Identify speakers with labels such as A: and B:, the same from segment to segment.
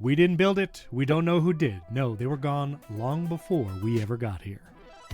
A: We didn't build it. We don't know who did. No, they were gone long before we ever got here.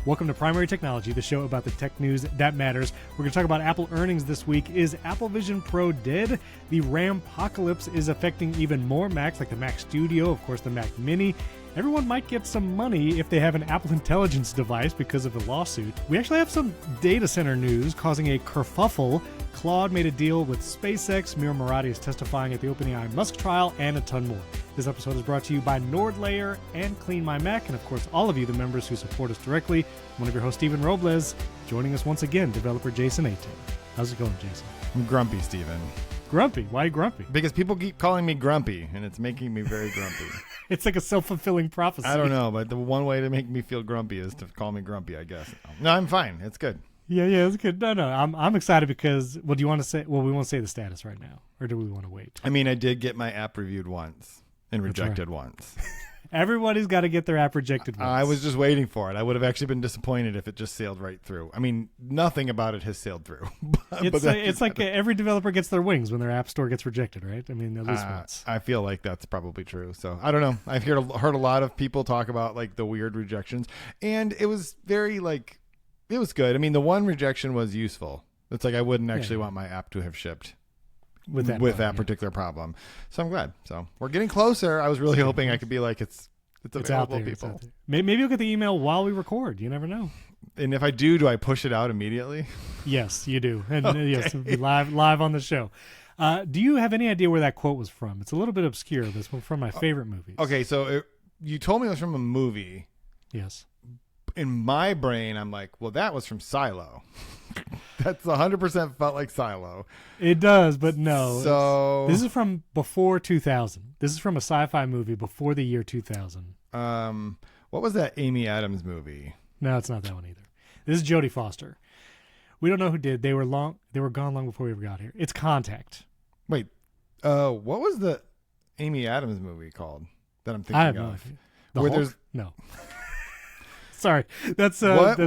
A: Welcome to Primary Technology, the show about the tech news that matters. We're going to talk about Apple earnings this week. Is Apple Vision Pro dead? The RAMpocalypse is affecting even more Macs, like the Mac Studio, of course, the Mac Mini. Everyone might get some money if they have an Apple Intelligence device because of a lawsuit. We actually have some data center news causing a kerfuffle. Claude made a deal with SpaceX. Murati is testifying at the OpenAI Musk trial, and a ton more. This episode is brought to you by NordLayer and CleanMyMac, and of course, all of you, the members who support us directly. One of your hosts, Stephen Robles, joining us once again, developer Jason Aten. How's it going, Jason?
B: I'm grumpy, Stephen.
A: Grumpy? Why grumpy?
B: Because people keep calling me grumpy, and it's making me very grumpy.
A: It's like a self-fulfilling prophecy.
B: I don't know, but the one way to make me feel grumpy is to call me grumpy, I guess. No, I'm fine. It's good.
A: Yeah, it's good. No, I'm excited because, well, do you want to say, well, we won't say the status right now, or do we want to wait?
B: I mean, I did get my app reviewed once and rejected once.
A: Everybody's got to get their app rejected once.
B: I was just waiting for it. I would have actually been disappointed if it just sailed right through. I mean, nothing about it has sailed through.
A: It's like every developer gets their wings when their app store gets rejected, right? I mean, at least once.
B: I feel like that's probably true. So I don't know. I've heard a lot of people talk about like the weird rejections, and it was very like, it was good. I mean, the one rejection was useful. It's like I wouldn't actually want my app to have shipped with that particular problem. So I'm glad. So we're getting closer. I was really hoping I could be like, it's available,
A: out there,
B: people.
A: Maybe you'll get the email while we record. You never know.
B: And if I do I push it out immediately?
A: Yes, you do. And
B: Okay.
A: yes, it'll be live on the show. Do you have any idea where that quote was from? It's a little bit obscure. This one from my favorite movies.
B: Okay, so you told me it was from a movie.
A: Yes.
B: In my brain, I'm like, well, that was from Silo. That's 100% felt like Silo.
A: It does, but no.
B: So
A: this is from before 2000. This is from a sci-fi movie before the year 2000.
B: What was that Amy Adams movie?
A: No, it's not that one either. This is Jodie Foster. We don't know who did. They were gone long before we ever got here. It's Contact.
B: Wait, what was the Amy Adams movie called that I'm thinking
A: I have
B: of?
A: no idea. The
B: Where
A: Hulk?
B: there's
A: No. Sorry. That's
B: what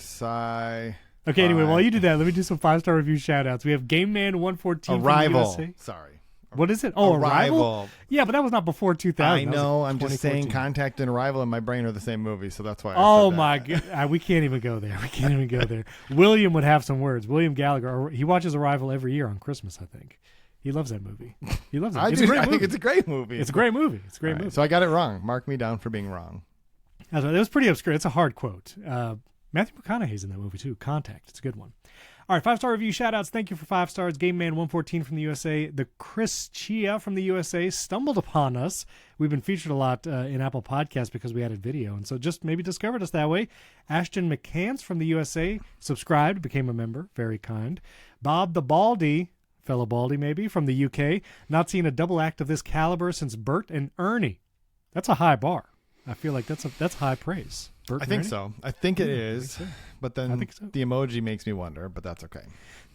A: sci. Okay, anyway, while you do that, let me do some 5-star review shout-outs. We have Game Man 114
B: Arrival.
A: from the USA.
B: Sorry.
A: What is it? Oh, Arrival? Yeah, but that was not before 2000.
B: I know. I'm just saying
A: 2014.
B: Contact and Arrival in my brain are the same movie, so that's why I
A: Oh,
B: said
A: my
B: that.
A: God. We can't even go there. William would have some words. William Gallagher. He watches Arrival every year on Christmas, I think. He loves that movie. He loves it.
B: I think it's a great movie.
A: It's a great movie. It's a great
B: All right,
A: movie.
B: so I got it wrong. Mark me down for being wrong.
A: It was pretty obscure. It's a hard quote. Matthew McConaughey's in that movie, too. Contact. It's a good one. All right, 5-star review shout-outs. Thank you for 5 stars. Game Man 114 from the USA. The Chris Chia from the USA stumbled upon us. We've been featured a lot in Apple Podcasts because we added video, and so just maybe discovered us that way. Ashton McCants from the USA subscribed, became a member. Very kind. Bob the Baldy, fellow Baldy maybe, from the UK. Not seen a double act of this caliber since Bert and Ernie. That's a high bar. I feel like that's high praise. Bert
B: I
A: and
B: think
A: Ernie?
B: so. I think it is.
A: so.
B: But then
A: I think so.
B: the emoji makes me wonder, but that's okay.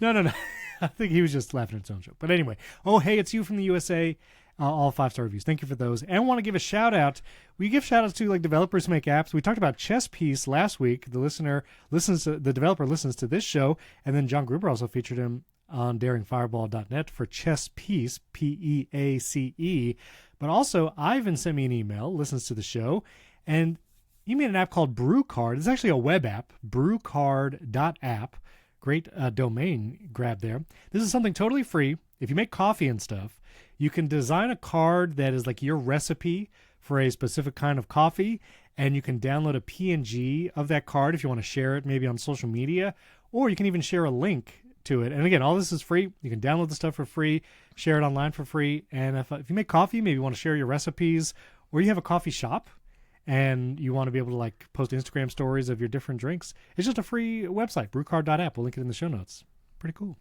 A: No. I think he was just laughing at his own joke. But anyway, oh, hey, it's you from the USA. All 5-star reviews. Thank you for those. And I want to give a shout out. We give shout outs to like developers who make apps. We talked about Chess Piece last week. The developer listens to this show. And then John Gruber also featured him on daringfireball.net for Chess Piece, Peace. But also, Ivan sent me an email, listens to the show, and he made an app called BrewCard. It's actually a web app, brewcard.app. Great domain grab there. This is something totally free. If you make coffee and stuff, you can design a card that is like your recipe for a specific kind of coffee, and you can download a PNG of that card if you want to share it maybe on social media, or you can even share a link to it. And again, all this is free. You can download the stuff for free, share it online for free. And if you make coffee, maybe you want to share your recipes, or you have a coffee shop and you want to be able to like post Instagram stories of your different drinks, it's just a free website, brewcard.app. We'll link it in the show notes. Pretty cool.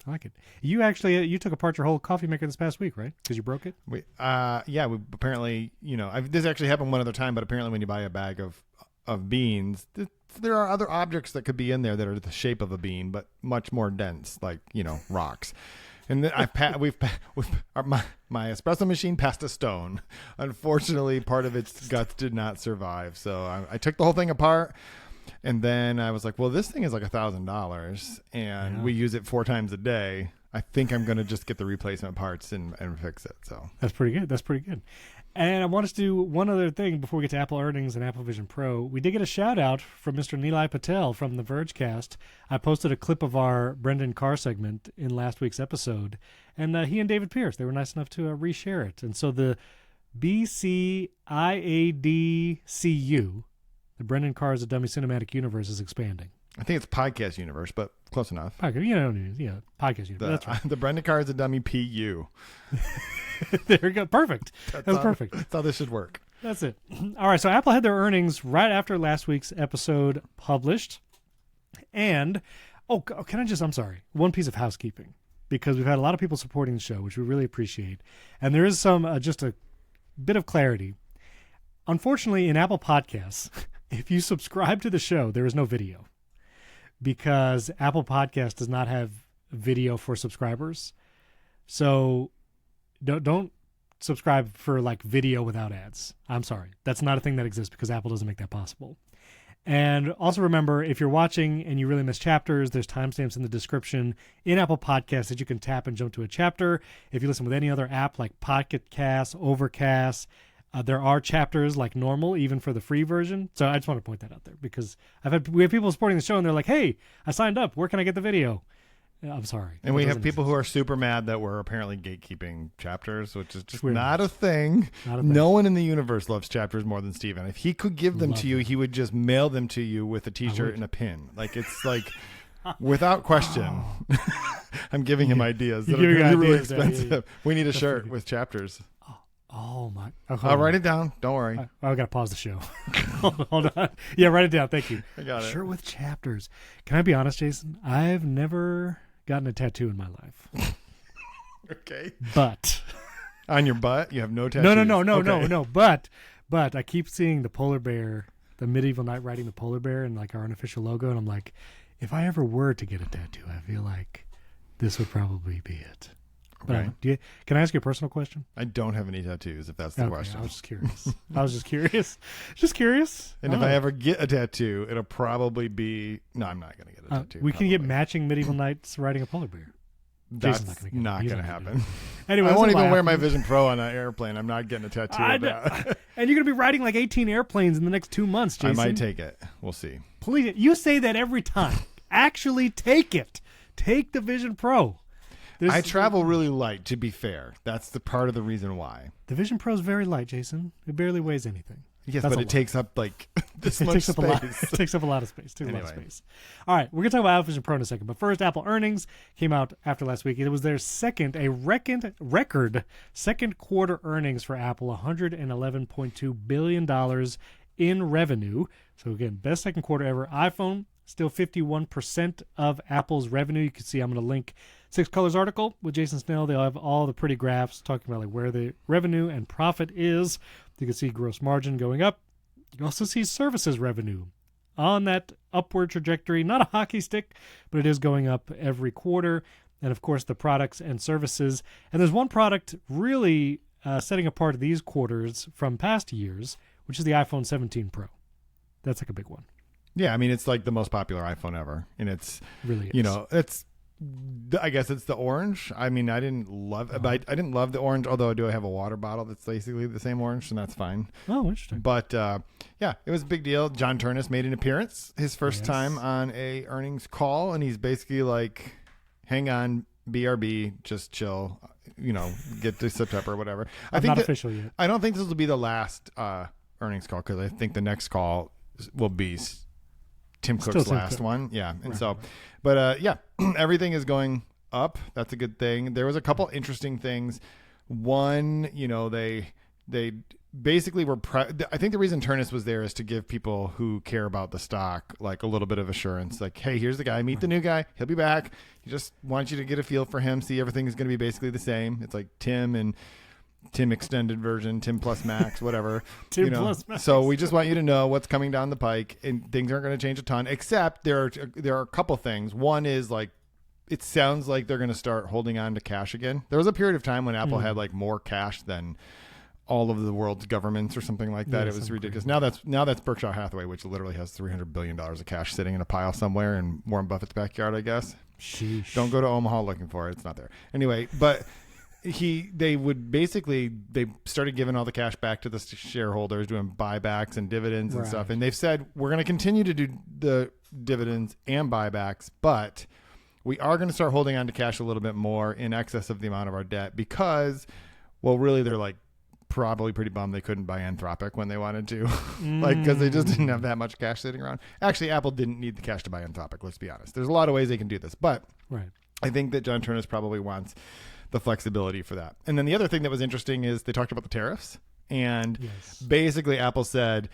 A: I like it. You actually, you took apart your whole coffee maker this past week, right? Because you broke it?
B: We apparently, this actually happened one other time, but apparently when you buy a bag of beans, there are other objects that could be in there that are the shape of a bean, but much more dense, like, rocks. And then my espresso machine passed a stone. Unfortunately, part of its guts did not survive. So I took the whole thing apart. And then I was like, well, this thing is like $1,000 and we use it 4 times a day. I think I'm going to just get the replacement parts and fix it. So
A: That's pretty good. And I want us to do one other thing before we get to Apple earnings and Apple Vision Pro. We did get a shout out from Mr. Nilay Patel from the Vergecast. I posted a clip of our Brendan Carr segment in last week's episode, and he and David Pierce, they were nice enough to reshare it. And so the BCIADCU, the Brendan Carr is a Dummy Cinematic Universe, is expanding.
B: I think it's Podcast Universe, but close enough.
A: Podcast Universe. That's right.
B: The Brendan Carr is a Dummy PU.
A: There we go. Perfect. That's perfect.
B: That's how this should work.
A: That's it. All right. So Apple had their earnings right after last week's episode published. And, I'm sorry, one piece of housekeeping, because we've had a lot of people supporting the show, which we really appreciate. And there is some, just a bit of clarity. Unfortunately, in Apple Podcasts, if you subscribe to the show, there is no video, because Apple Podcasts does not have video for subscribers. So don't subscribe for like video without ads. I'm sorry. That's not a thing that exists because Apple doesn't make that possible. And also remember, if you're watching and you really miss chapters, there's timestamps in the description in Apple Podcasts that you can tap and jump to a chapter. If you listen with any other app like Pocket Cast, Overcast, there are chapters like normal, even for the free version. So I just want to point that out there, because we have people supporting the show and they're like, hey, I signed up. Where can I get the video? I'm sorry.
B: And we have people who are super mad that we're apparently gatekeeping chapters, which is just not a thing. No one in the universe loves chapters more than Steven. If he could give them to you, he would just mail them to you with a t-shirt and a pin. Like, it's like, without question, I'm giving him ideas that are going to be really expensive. Yeah. We need a shirt with chapters.
A: Oh, my.
B: I'll write it down. Don't worry.
A: I got to pause the show. Hold on. Yeah, write it down. Thank you.
B: I got it.
A: Shirt with chapters. Can I be honest, Jason? I've never gotten a tattoo in my life.
B: Okay.
A: But
B: on your butt, you have no tattoos.
A: No. But I keep seeing the polar bear, the medieval knight riding the polar bear, and like our unofficial logo, and I'm like, if I ever were to get a tattoo, I feel like this would probably be it.
B: Okay.
A: But can I ask you a personal question?
B: I don't have any tattoos, if that's the question.
A: I was just curious. Just curious.
B: And if I ever get a tattoo, it'll probably be... No, I'm not going to get a tattoo.
A: We can get matching medieval knights riding a polar bear.
B: That's not going to happen.
A: Anyway,
B: I won't even wear my Vision Pro on an airplane. I'm not getting a tattoo of that.
A: And you're going to be riding like 18 airplanes in the next 2 months, Jason.
B: I might take it. We'll see.
A: Please. You say that every time. Actually take it. Take the Vision Pro.
B: I travel really light, to be fair. That's the part of the reason why.
A: The Vision Pro is very light, Jason. It barely weighs anything.
B: Yes, but it takes up like this much space.
A: It takes up a lot of space. All right, we're going to talk about Apple Vision Pro in a second. But first, Apple earnings came out after last week. It was their record second quarter earnings for Apple, $111.2 billion in revenue. So again, best second quarter ever. iPhone, still 51% of Apple's revenue. You can see I'm going to link Six Colors article with Jason Snell. They'll have all the pretty graphs talking about like where the revenue and profit is. You can see gross margin going up. You can also see services revenue on that upward trajectory. Not a hockey stick, but it is going up every quarter. And of course, the products and services. And there's one product really setting apart these quarters from past years, which is the iPhone 17 Pro. That's like a big one.
B: Yeah, I mean, it's like the most popular iPhone ever. And it's,
A: really is.
B: I guess it's the orange. I mean, I didn't love I didn't love the orange, although I do have a water bottle that's basically the same orange, and that's fine.
A: Oh, interesting.
B: But yeah, it was a big deal. John Turnus made an appearance, his first time on a earnings call, and he's basically like, hang on, BRB, just chill, get to September or whatever.
A: I'm not official yet.
B: I don't think this will be the last earnings call, because I think the next call will be Tim Cook's last one. Yeah. And
A: right.
B: So, but yeah, everything is going up. That's a good thing. There was a couple interesting things. One, they basically were, I think the reason Turnus was there is to give people who care about the stock, like a little bit of assurance, like, hey, here's the guy, meet the new guy. He'll be back. He just wants you to get a feel for him. See, everything is going to be basically the same. It's like Tim extended version, Tim plus Max, whatever.
A: Plus Max.
B: So we just want you to know what's coming down the pike, and things aren't going to change a ton, except there are a couple things. One is like, it sounds like they're going to start holding on to cash again. There was a period of time when Apple had like more cash than all of the world's governments or something like that. It was ridiculous.
A: Crazy.
B: Now that's Berkshire Hathaway, which literally has $300 billion of cash sitting in a pile somewhere in Warren Buffett's backyard, I guess.
A: Sheesh.
B: Don't go to Omaha looking for it. It's not there. Anyway, but they started giving all the cash back to the shareholders, doing buybacks and dividends and stuff. And they've said, we're going to continue to do the dividends and buybacks, but we are going to start holding on to cash a little bit more in excess of the amount of our debt because, well, really they're like probably pretty bummed they couldn't buy Anthropic when they wanted to, like, because they just didn't have that much cash sitting around. Actually, Apple didn't need the cash to buy Anthropic. Let's be honest. There's a lot of ways they can do this, but I think that John Ternus probably wants the flexibility for that. And then the other thing that was interesting is they talked about the tariffs, and basically Apple said,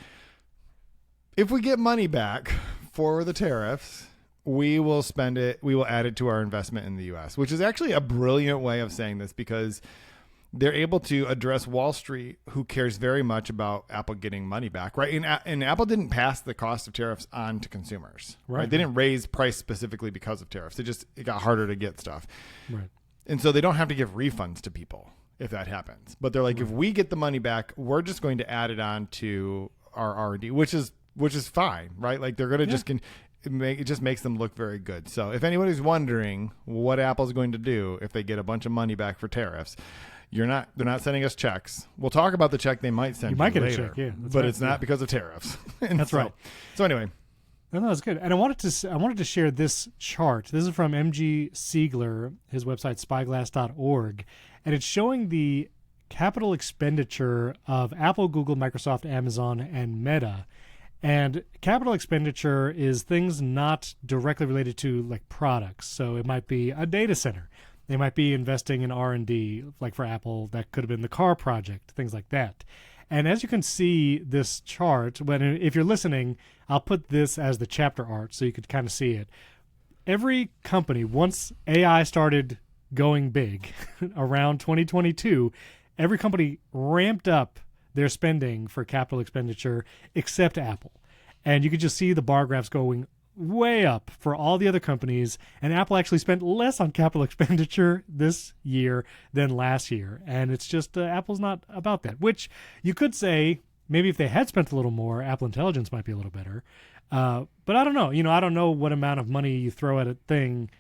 B: if we get money back for the tariffs, we will spend it, we will add it to our investment in the US, which is actually a brilliant way of saying this because they're able to address Wall Street, who cares very much about Apple getting money back, right? And Apple didn't pass the cost of tariffs on to consumers, right? They didn't raise price specifically because of tariffs. It got harder to get stuff.
A: Right.
B: And so they don't have to give refunds to people if that happens. But they're like, if we get the money back, we're just going to add it on to our R&D, which is fine, right? Like they're going to it just makes them look very good. So if anybody's wondering what Apple's going to do if they get a bunch of money back for tariffs, they're not sending us checks. We'll talk about the check they might send you
A: might get
B: later,
A: a check, yeah.
B: But it's not because of tariffs.
A: That's right.
B: So anyway.
A: No, that's good. And I wanted to share this chart. This is from MG Siegler, his website spyglass.org, and it's showing the capital expenditure of Apple, Google, Microsoft, Amazon, and Meta. And capital expenditure is things not directly related to like products. So it might be a data center. They might be investing in R&D, like for Apple, that could have been the car project, things like that. And as you can see this chart, if you're listening, I'll put this as the chapter art so you could kind of see it. Every company, once AI started going big around 2022, every company ramped up their spending for capital expenditure except Apple. And you could just see the bar graphs going way up for all the other companies, and Apple actually spent less on capital expenditure this year than last year. And it's just Apple's not about that, which you could say maybe if they had spent a little more, Apple Intelligence might be a little better. But I don't know. I don't know what amount of money you throw at a thing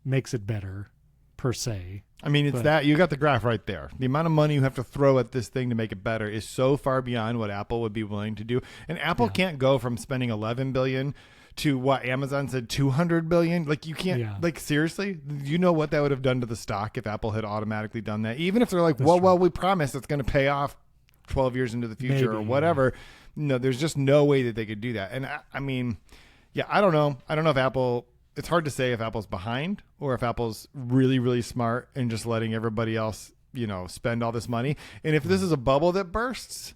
A: makes it better per se.
B: I mean, that you got the graph right there. The amount of money you have to throw at this thing to make it better is so far beyond what Apple would be willing to do. And Apple can't go from spending $11 billion to what Amazon said, $200 billion. Like you can't, like seriously, you know what that would have done to the stock if Apple had automatically done that? Even if they're like, well, we promise it's going to pay off 12 years into the future or whatever. No, there's just no way that they could do that. And I mean, I don't know. I don't know if Apple, it's hard to say if Apple's behind or if Apple's really, really smart and just letting everybody else, spend all this money. And if this is a bubble that bursts,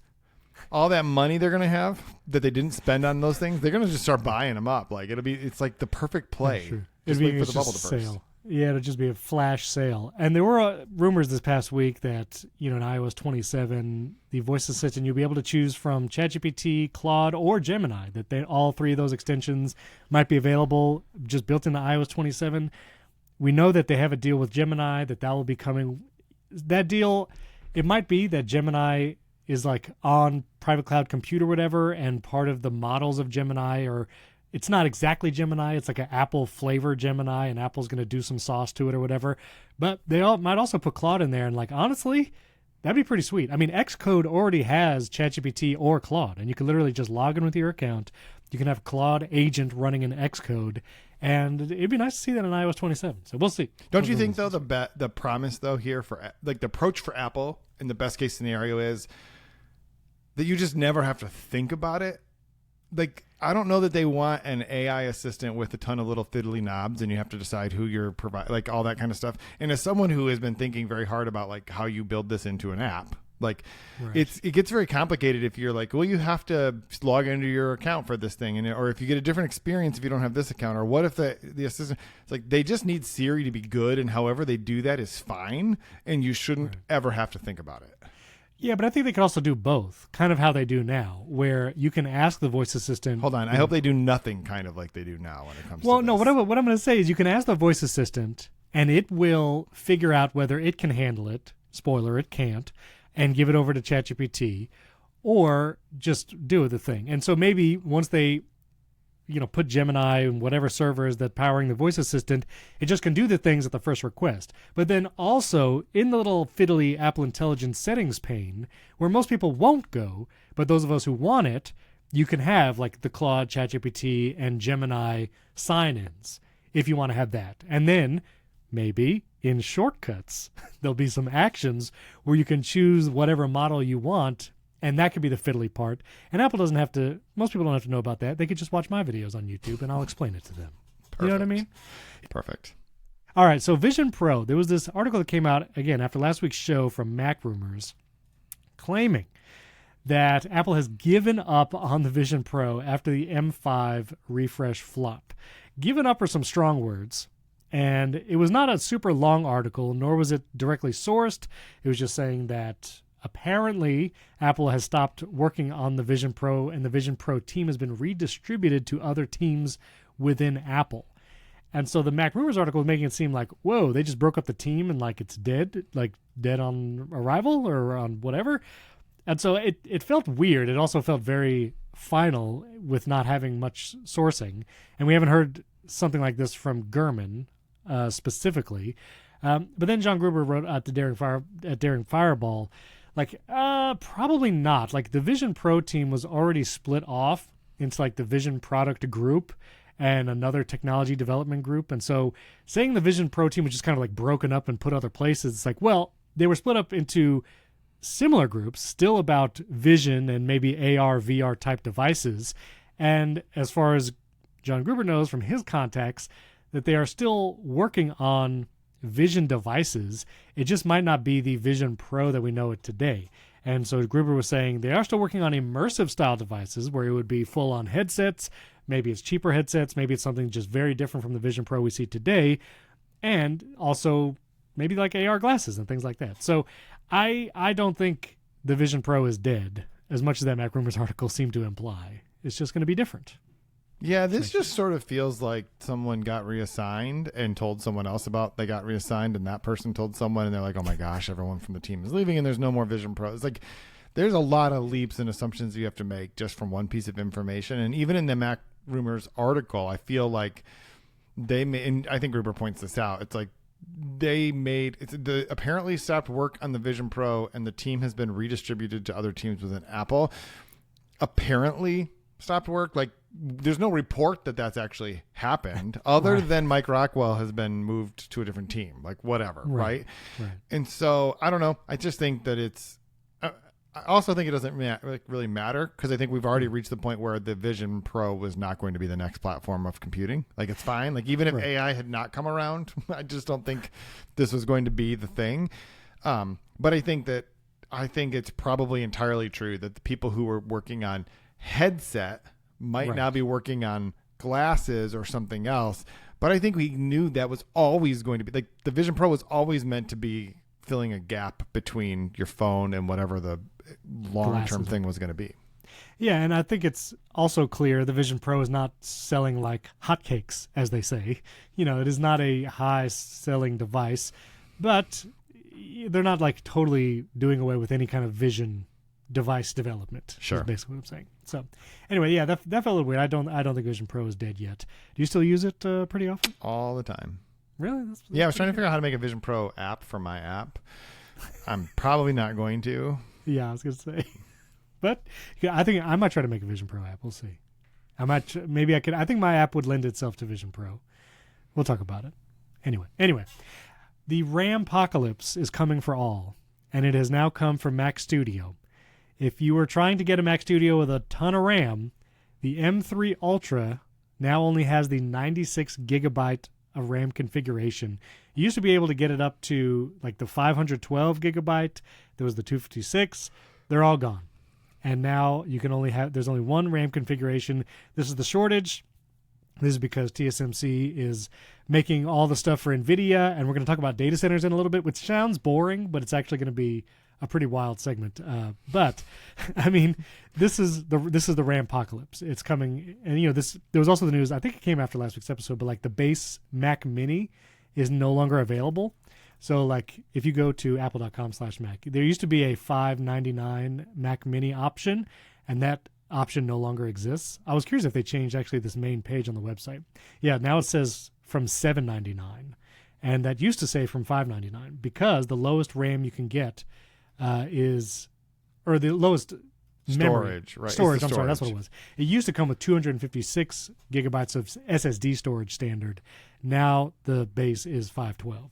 B: all that money they're going to have that they didn't spend on those things, they're going to just start buying them up. Like it's like the perfect play.
A: Sure.
B: Just wait for the bubble to burst.
A: Sale. Yeah, it'll just be a flash sale. And there were rumors this past week that, in iOS 27, the voice assistant, you'll be able to choose from ChatGPT, Claude, or Gemini, that all three of those extensions might be available just built into iOS 27. We know that they have a deal with Gemini, that will be coming. That deal, it might be that Gemini is like on private cloud compute or whatever, and part of the models of Gemini are, it's not exactly Gemini, it's like an Apple flavor Gemini, and Apple's going to do some sauce to it or whatever. But they might also put Claude in there, and like honestly, that'd be pretty sweet. I mean, Xcode already has ChatGPT or Claude, and you can literally just log in with your account. You can have Claude agent running in Xcode, and it'd be nice to see that in iOS 27. So we'll see.
B: Don't you think though the promise though here for like the approach for Apple in the best case scenario is that you just never have to think about it? Like, I don't know that they want an AI assistant with a ton of little fiddly knobs and you have to decide who you're like all that kind of stuff. And as someone who has been thinking very hard about like how you build this into an app, like it gets very complicated if you're like, well, you have to log into your account for this thing. Or if you get a different experience if you don't have this account, or what if the assistant, it's like they just need Siri to be good. And however they do that is fine. And you shouldn't ever have to think about it.
A: Yeah, but I think they could also do both, kind of how they do now, where you can ask the voice assistant.
B: Hold on. I hope they do nothing kind of like they do now when it comes to this.
A: Well, no, what I'm going to say is you can ask the voice assistant, and it will figure out whether it can handle it. Spoiler, it can't. And give it over to ChatGPT, or just do the thing. And so maybe once they, put Gemini and whatever server is that powering the voice assistant, it just can do the things at the first request. But then also in the little fiddly Apple Intelligence settings pane, where most people won't go, but those of us who want it, you can have like the Claude, ChatGPT, and Gemini sign-ins if you want to have that. And then maybe in shortcuts, there'll be some actions where you can choose whatever model you want, and that could be the fiddly part. And Apple doesn't have to, most people don't have to know about that. They could just watch my videos on YouTube, and I'll explain it to them.
B: Perfect.
A: You know what I mean?
B: Perfect.
A: All right, so Vision Pro. There was this article that came out, again, after last week's show from Mac Rumors, claiming that Apple has given up on the Vision Pro after the M5 refresh flop. Given up are some strong words. And it was not a super long article, nor was it directly sourced. It was just saying that apparently Apple has stopped working on the Vision Pro, and the Vision Pro team has been redistributed to other teams within Apple. And so the Mac Rumors article was making it seem like, whoa, they just broke up the team and like it's dead, like dead on arrival or on whatever. And so it felt weird. It also felt very final with not having much sourcing. And we haven't heard something like this from Gurman specifically. But then John Gruber wrote at Daring Fireball, like, probably not. Like the Vision Pro team was already split off into like the Vision product group and another technology development group. And so saying the Vision Pro team was just kind of like broken up and put other places, it's like, well, they were split up into similar groups, still about vision and maybe AR, VR type devices. And as far as John Gruber knows from his contacts, that they are still working on vision devices. It just might not be the Vision Pro that we know it today. And so Gruber was saying they are still working on immersive style devices where it would be full on headsets. Maybe it's cheaper headsets. Maybe it's something just very different from the Vision Pro we see today. And also maybe like AR glasses and things like that. So I don't think the Vision Pro is dead, as much as that Mac Rumors article seemed to imply. It's just going to be different.
B: Yeah, this just sort of feels like someone got reassigned and told someone else about they got reassigned, and that person told someone, and they're like, oh my gosh, everyone from the team is leaving and there's no more Vision Pro. It's like there's a lot of leaps and assumptions you have to make just from one piece of information. And even in the Mac Rumors article, I feel like they made, and I think Gruber points this out, it's like they apparently stopped work on the Vision Pro and the team has been redistributed to other teams within Apple. Apparently stopped work, like there's no report that that's actually happened other than Mike Rockwell has been moved to a different team, like whatever. Right. And so I don't know. I just think that I also think it doesn't really matter because I think we've already reached the point where the Vision Pro was not going to be the next platform of computing. Like it's fine. Like even if AI had not come around, I just don't think this was going to be the thing. But I think it's probably entirely true that the people who were working on headset might now be working on glasses or something else. But I think we knew that was always going to be like the Vision Pro was always meant to be filling a gap between your phone and whatever the long-term thing was going to be.
A: Yeah, and I think it's also clear the Vision Pro is not selling like hotcakes, as they say. You know, it is not a high-selling device, but they're not like totally doing away with any kind of vision device development.
B: Sure,
A: is basically what I'm saying. So, anyway, yeah, that felt a little weird. I don't think Vision Pro is dead yet. Do you still use it pretty often?
B: All the time.
A: Really?
B: Yeah, I was trying to figure out how to make a Vision Pro app for my app. I'm probably not going to.
A: Yeah, I was going to say. But yeah, I think I might try to make a Vision Pro app. We'll see. Maybe I could. I think my app would lend itself to Vision Pro. We'll talk about it. Anyway, the RAMpocalypse is coming for all, and it has now come for Mac Studio. If you were trying to get a Mac Studio with a ton of RAM, the M3 Ultra now only has the 96 gigabyte of RAM configuration. You used to be able to get it up to like the 512 gigabyte. There was the 256. They're all gone. And now you can there's only one RAM configuration. This is the shortage. This is because TSMC is making all the stuff for NVIDIA, and we're going to talk about data centers in a little bit, which sounds boring, but it's actually going to be a pretty wild segment. But I mean, this is the RAMpocalypse. It's coming, and there was also the news. I think it came after last week's episode, but like the base Mac Mini is no longer available. So like if you go to apple.com/Mac, there used to be a $599 Mac Mini option, and that option no longer exists. I was curious if they changed actually this main page on the website. Yeah, now it says from $7.99, and that used to say from $5.99 because the lowest RAM you can get is, or the lowest
B: storage,
A: memory,
B: right?
A: Storage. I'm sorry, that's what it was. It used to come with 256 gigabytes of SSD storage standard. Now the base is 512.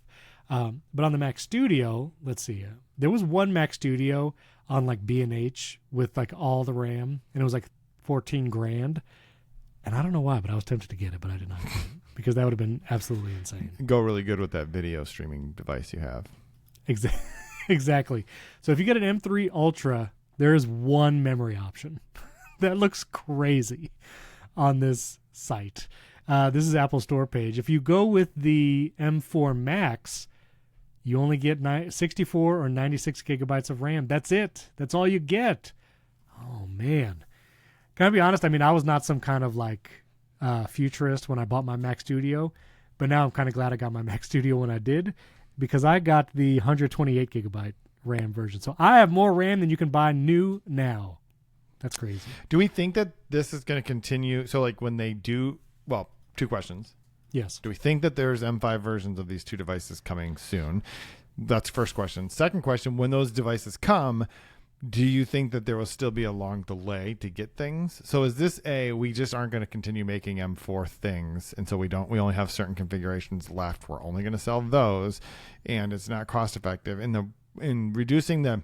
A: But on the Mac Studio, let's see, there was one Mac Studio on like B&H with like all the RAM, and it was like 14 grand. And I don't know why, but I was tempted to get it, but I did not get it because that would have been absolutely insane.
B: Go really good with that video streaming device you have.
A: Exactly. So if you get an M3 Ultra, there is one memory option. That looks crazy on this site. This is Apple Store page. If you go with the M4 Max, you only get 64 or 96 gigabytes of RAM. That's it. That's all you get. Oh, man. Can I be honest? I mean, I was not some kind of like futurist when I bought my Mac Studio, but now I'm kind of glad I got my Mac Studio when I did because I got the 128 gigabyte RAM version. So I have more RAM than you can buy new now. That's crazy.
B: Do we think that this is going to continue? So like when they do, well, two questions.
A: Yes.
B: Do we think that there's M5 versions of these two devices coming soon? That's first question. Second question, when those devices come, do you think that there will still be a long delay to get things? So is this we just aren't going to continue making M4 things, and so we only have certain configurations left. We're only going to sell those, and it's not cost effective. In reducing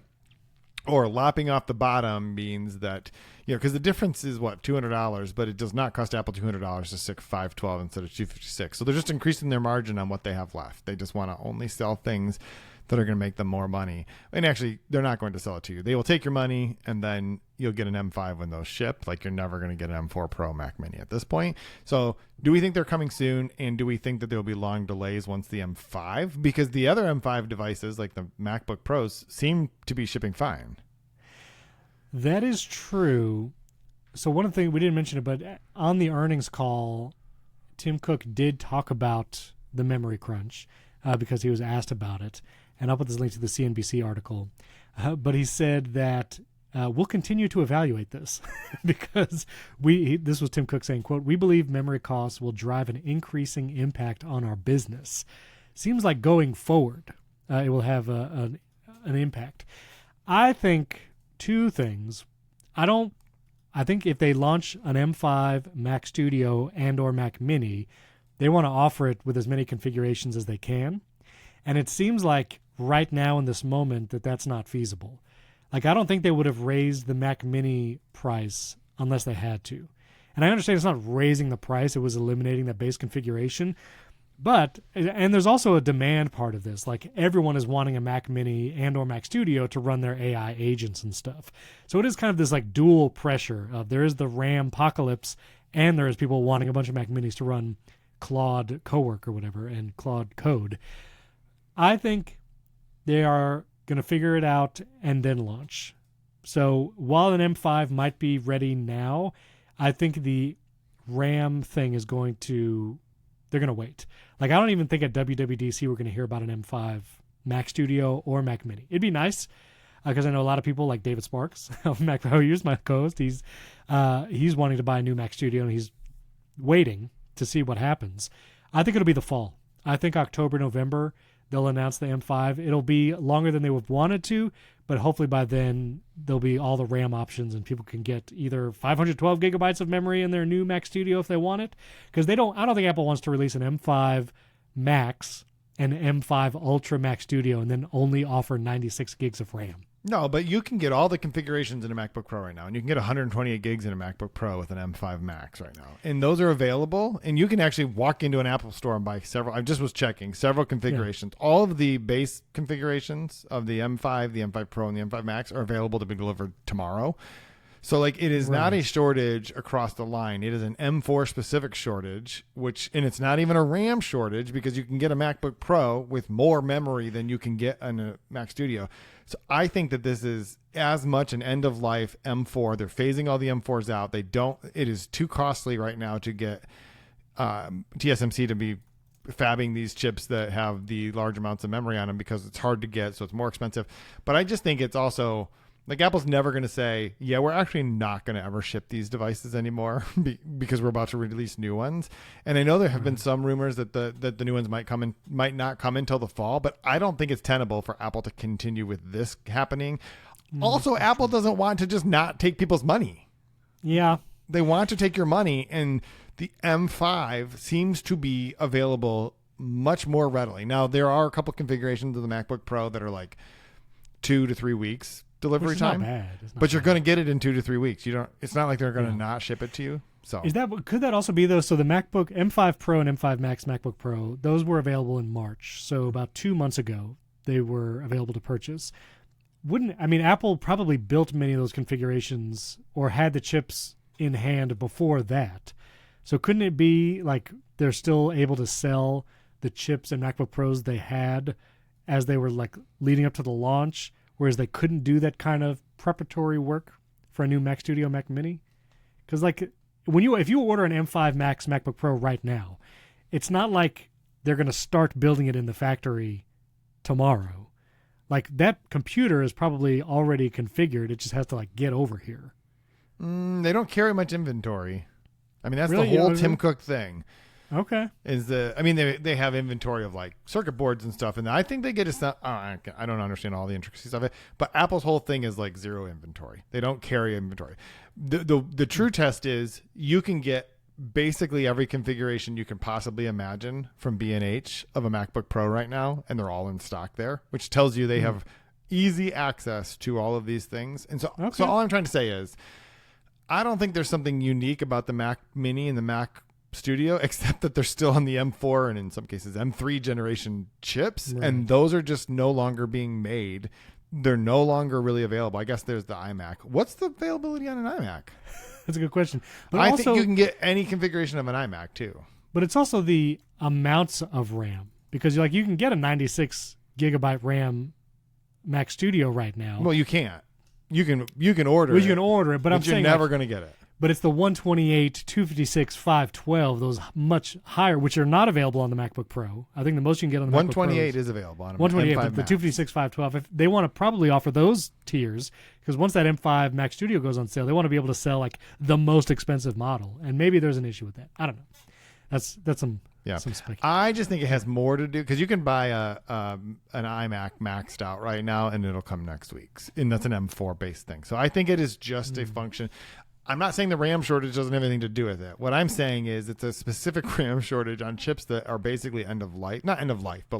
B: or lopping off the bottom means that, because the difference is what, $200, but it does not cost Apple $200 to stick 512 instead of 256. So they're just increasing their margin on what they have left. They just want to only sell things that are going to make them more money. And actually, they're not going to sell it to you. They will take your money, and then you'll get an M5 when those ship. Like, you're never going to get an M4 Pro Mac Mini at this point. So do we think they're coming soon, and do we think that there will be long delays once the M5? Because the other M5 devices, like the MacBook Pros, seem to be shipping fine.
A: That is true. So one of the things, we didn't mention it, but on the earnings call, Tim Cook did talk about the memory crunch because he was asked about it. And I'll put this link to the CNBC article. But he said that we'll continue to evaluate this because this was Tim Cook saying, quote, "We believe memory costs will drive an increasing impact on our business. Seems like going forward, it will have an impact." I think two things. I think if they launch an M5 Mac Studio and or Mac Mini, they want to offer it with as many configurations as they can. And it seems like right now in this moment that's not feasible. Like, I don't think they would have raised the Mac Mini price unless they had to. And I understand it's not raising the price, it was eliminating that base configuration. But, and there's also a demand part of this. Like, everyone is wanting a Mac Mini and or Mac Studio to run their AI agents and stuff. So it is kind of this like dual pressure of there is the RAMpocalypse, and there is people wanting a bunch of Mac Minis to run Claude Cowork or whatever and Claude Code. I think they are going to figure it out and then launch. So while an M5 might be ready now, I think the RAM thing is they're going to wait. Like, I don't even think at WWDC we're going to hear about an M5 Mac Studio or Mac Mini. It'd be nice because I know a lot of people like David Sparks of Mac Values, my co-host. He's wanting to buy a new Mac Studio, and he's waiting to see what happens. I think it'll be the fall. I think October, November, they'll announce the M5. It'll be longer than they would have wanted to, but hopefully by then there'll be all the RAM options and people can get either 512 gigabytes of memory in their new Mac Studio if they want it. Because I don't think Apple wants to release an M5 Max and M5 Ultra Mac Studio and then only offer 96 gigs of RAM.
B: No, but you can get all the configurations in a MacBook Pro right now, and you can get 128 gigs in a MacBook Pro with an M5 Max right now. And those are available, and you can actually walk into an Apple store and buy several. I just was checking several configurations. Yeah. All of the base configurations of the M5, the M5 Pro, and the M5 Max are available to be delivered tomorrow. So, like, it is not a shortage across the line. It is an M4 specific shortage, and it's not even a RAM shortage because you can get a MacBook Pro with more memory than you can get on a Mac Studio. So I think that this is as much an end of life M4. They're phasing all the M4s out. It is too costly right now to get TSMC to be fabbing these chips that have the large amounts of memory on them because it's hard to get. So it's more expensive. But I just think it's also Like Apple's never going to say, yeah, we're actually not going to ever ship these devices anymore because we're about to release new ones. And I know there have been some rumors that the new ones might not come until the fall, but I don't think it's tenable for Apple to continue with this happening. Also, Apple doesn't want to just not take people's money.
A: Yeah.
B: They want to take your money, and the M5 seems to be available much more readily. Now, there are a couple configurations of the MacBook Pro that are like 2 to 3 weeks delivery time.
A: Not bad.
B: But you're going to get it in 2 to 3 weeks. It's not like they're going to not ship it to you. So
A: could that also be though? So the MacBook M5 Pro and M5 Max MacBook Pro, those were available in March. So about 2 months ago, they were available to purchase. Apple probably built many of those configurations or had the chips in hand before that. So couldn't it be like they're still able to sell the chips and MacBook Pros they had as they were like leading up to the launch, whereas they couldn't do that kind of preparatory work for a new Mac Studio Mac Mini? Because like if you order an M5 Max MacBook Pro right now, it's not like they're going to start building it in the factory tomorrow. Like that computer is probably already configured. It just has to like get over here.
B: They don't carry much inventory. I mean, that's
A: really?
B: the whole Tim Cook thing.
A: Okay.
B: They have inventory of like circuit boards and stuff, and I think they get I don't understand all the intricacies of it, but Apple's whole thing is like zero inventory. They don't carry inventory. The true test is you can get basically every configuration you can possibly imagine from B&H of a MacBook Pro right now, and they're all in stock there, which tells you they have easy access to all of these things. And so all I'm trying to say is I don't think there's something unique about the Mac Mini and the Mac Studio, except that they're still on the M4 and in some cases M3 generation chips, and those are just no longer being made. They're no longer really available. I guess there's the iMac. What's the availability on an iMac?
A: That's a good question. But
B: I think you can get any configuration of an iMac too.
A: But it's also the amounts of RAM, because you can get a 96 gigabyte RAM Mac Studio right now.
B: Well, you can't. You can order it.
A: You can order it, but I'm saying
B: you're never going to get it.
A: But it's the 128, 256, 512, those much higher, which are not available on the MacBook Pro. I think the most you can get on the MacBook Pro
B: 128 is available on a
A: 128,
B: M5
A: but the
B: Max.
A: 256, 512, if they want to probably offer those tiers, because once that M5 Mac Studio goes on sale, they want to be able to sell like the most expensive model, and maybe there's an issue with that. I don't know. That's some speculation.
B: I just think it has more to do because you can buy an iMac maxed out right now, and it'll come next week, and that's an M4 based thing. So I think it is just a function. I'm not saying the RAM shortage doesn't have anything to do with it. What I'm saying is it's a specific RAM shortage on chips that are basically end of life, not end of life, but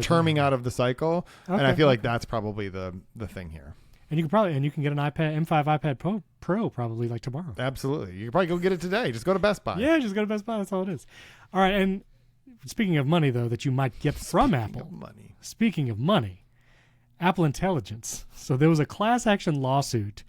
B: terming out of the cycle.
A: Okay,
B: and I feel like that's probably the thing here.
A: And you can get an M5 iPad Pro probably like tomorrow.
B: Absolutely. You can probably go get it today. Just go to Best Buy.
A: Yeah, just go to Best Buy. That's all it is. All right. And speaking of money, though, that you might get from Apple. Speaking of money, Apple Intelligence. So there was a class action lawsuit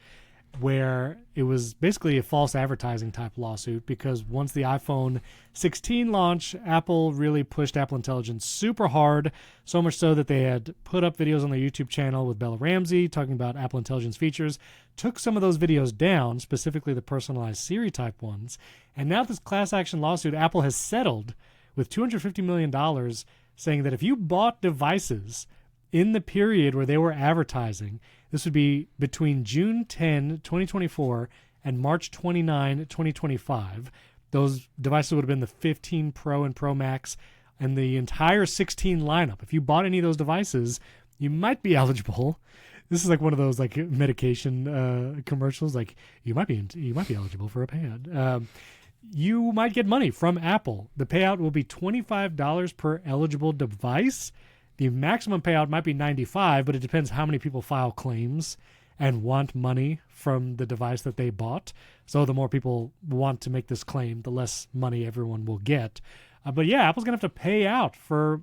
A: where it was basically a false advertising type lawsuit, because once the iPhone 16 launched, Apple really pushed Apple Intelligence super hard, so much so that they had put up videos on their YouTube channel with Bella Ramsey talking about Apple Intelligence features, took some of those videos down, specifically the personalized Siri type ones, and now this class action lawsuit, Apple has settled with $250 million, saying that if you bought devices in the period where they were advertising, this would be between June 10, 2024 and March 29, 2025. Those devices would have been the 15 Pro and Pro Max and the entire 16 lineup. If you bought any of those devices, you might be eligible. This is like one of those like medication commercials. Like you might be eligible for a payout. You might get money from Apple. The payout will be $25 per eligible device. The maximum payout might be $95, but it depends how many people file claims and want money from the device that they bought. So the more people want to make this claim, the less money everyone will get. But yeah, Apple's going to have to pay out for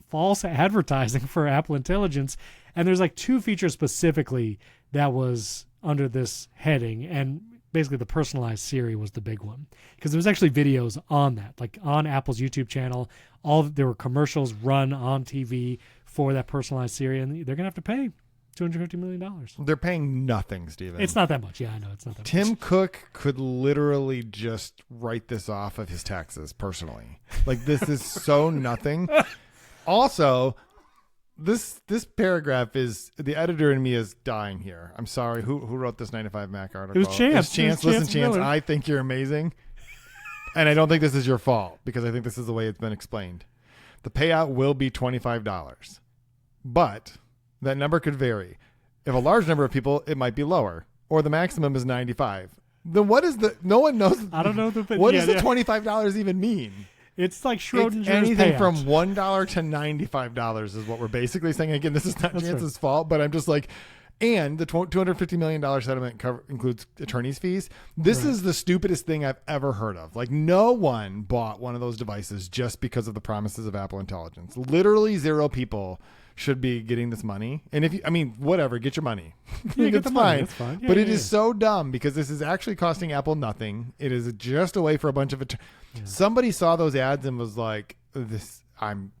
A: false advertising for Apple Intelligence. And there's like two features specifically that was under this heading. And basically the personalized Siri was the big one, because there was actually videos on that, like on Apple's YouTube channel. There were commercials run on TV for that personalized Siri, and they're going to have to pay $250 million.
B: They're paying nothing, Steven.
A: It's not that much. Yeah, I know. It's not that much.
B: Tim Cook could literally just write this off of his taxes personally. Like, this is so nothing. Also, this paragraph is, the editor in me is dying here. I'm sorry. Who wrote this 9to5 Mac article?
A: It was Chance.
B: Chance. Listen, Chance, I think you're amazing. And I don't think this is your fault because I think this is the way it's been explained. The payout will be $25, but that number could vary. If a large number of people, it might be lower, or the maximum is 95. Then what is no one knows.
A: I don't know.
B: What does the $25 even mean?
A: It's like Schrodinger's
B: anything
A: payout.
B: from $1 to $95 is what we're basically saying. Again, this is not Chance's fault, but I'm just like, and the $250 million settlement includes attorney's fees. This is the stupidest thing I've ever heard of. Like, no one bought one of those devices just because of the promises of Apple Intelligence. Literally 0 people should be getting this money. And if you, I mean, whatever, get your money.
A: Yeah,
B: it's fine.
A: That's fine. Yeah,
B: but it is so dumb because this is actually costing Apple nothing. It is just a way for a bunch of somebody saw those ads and was like, "This, I'm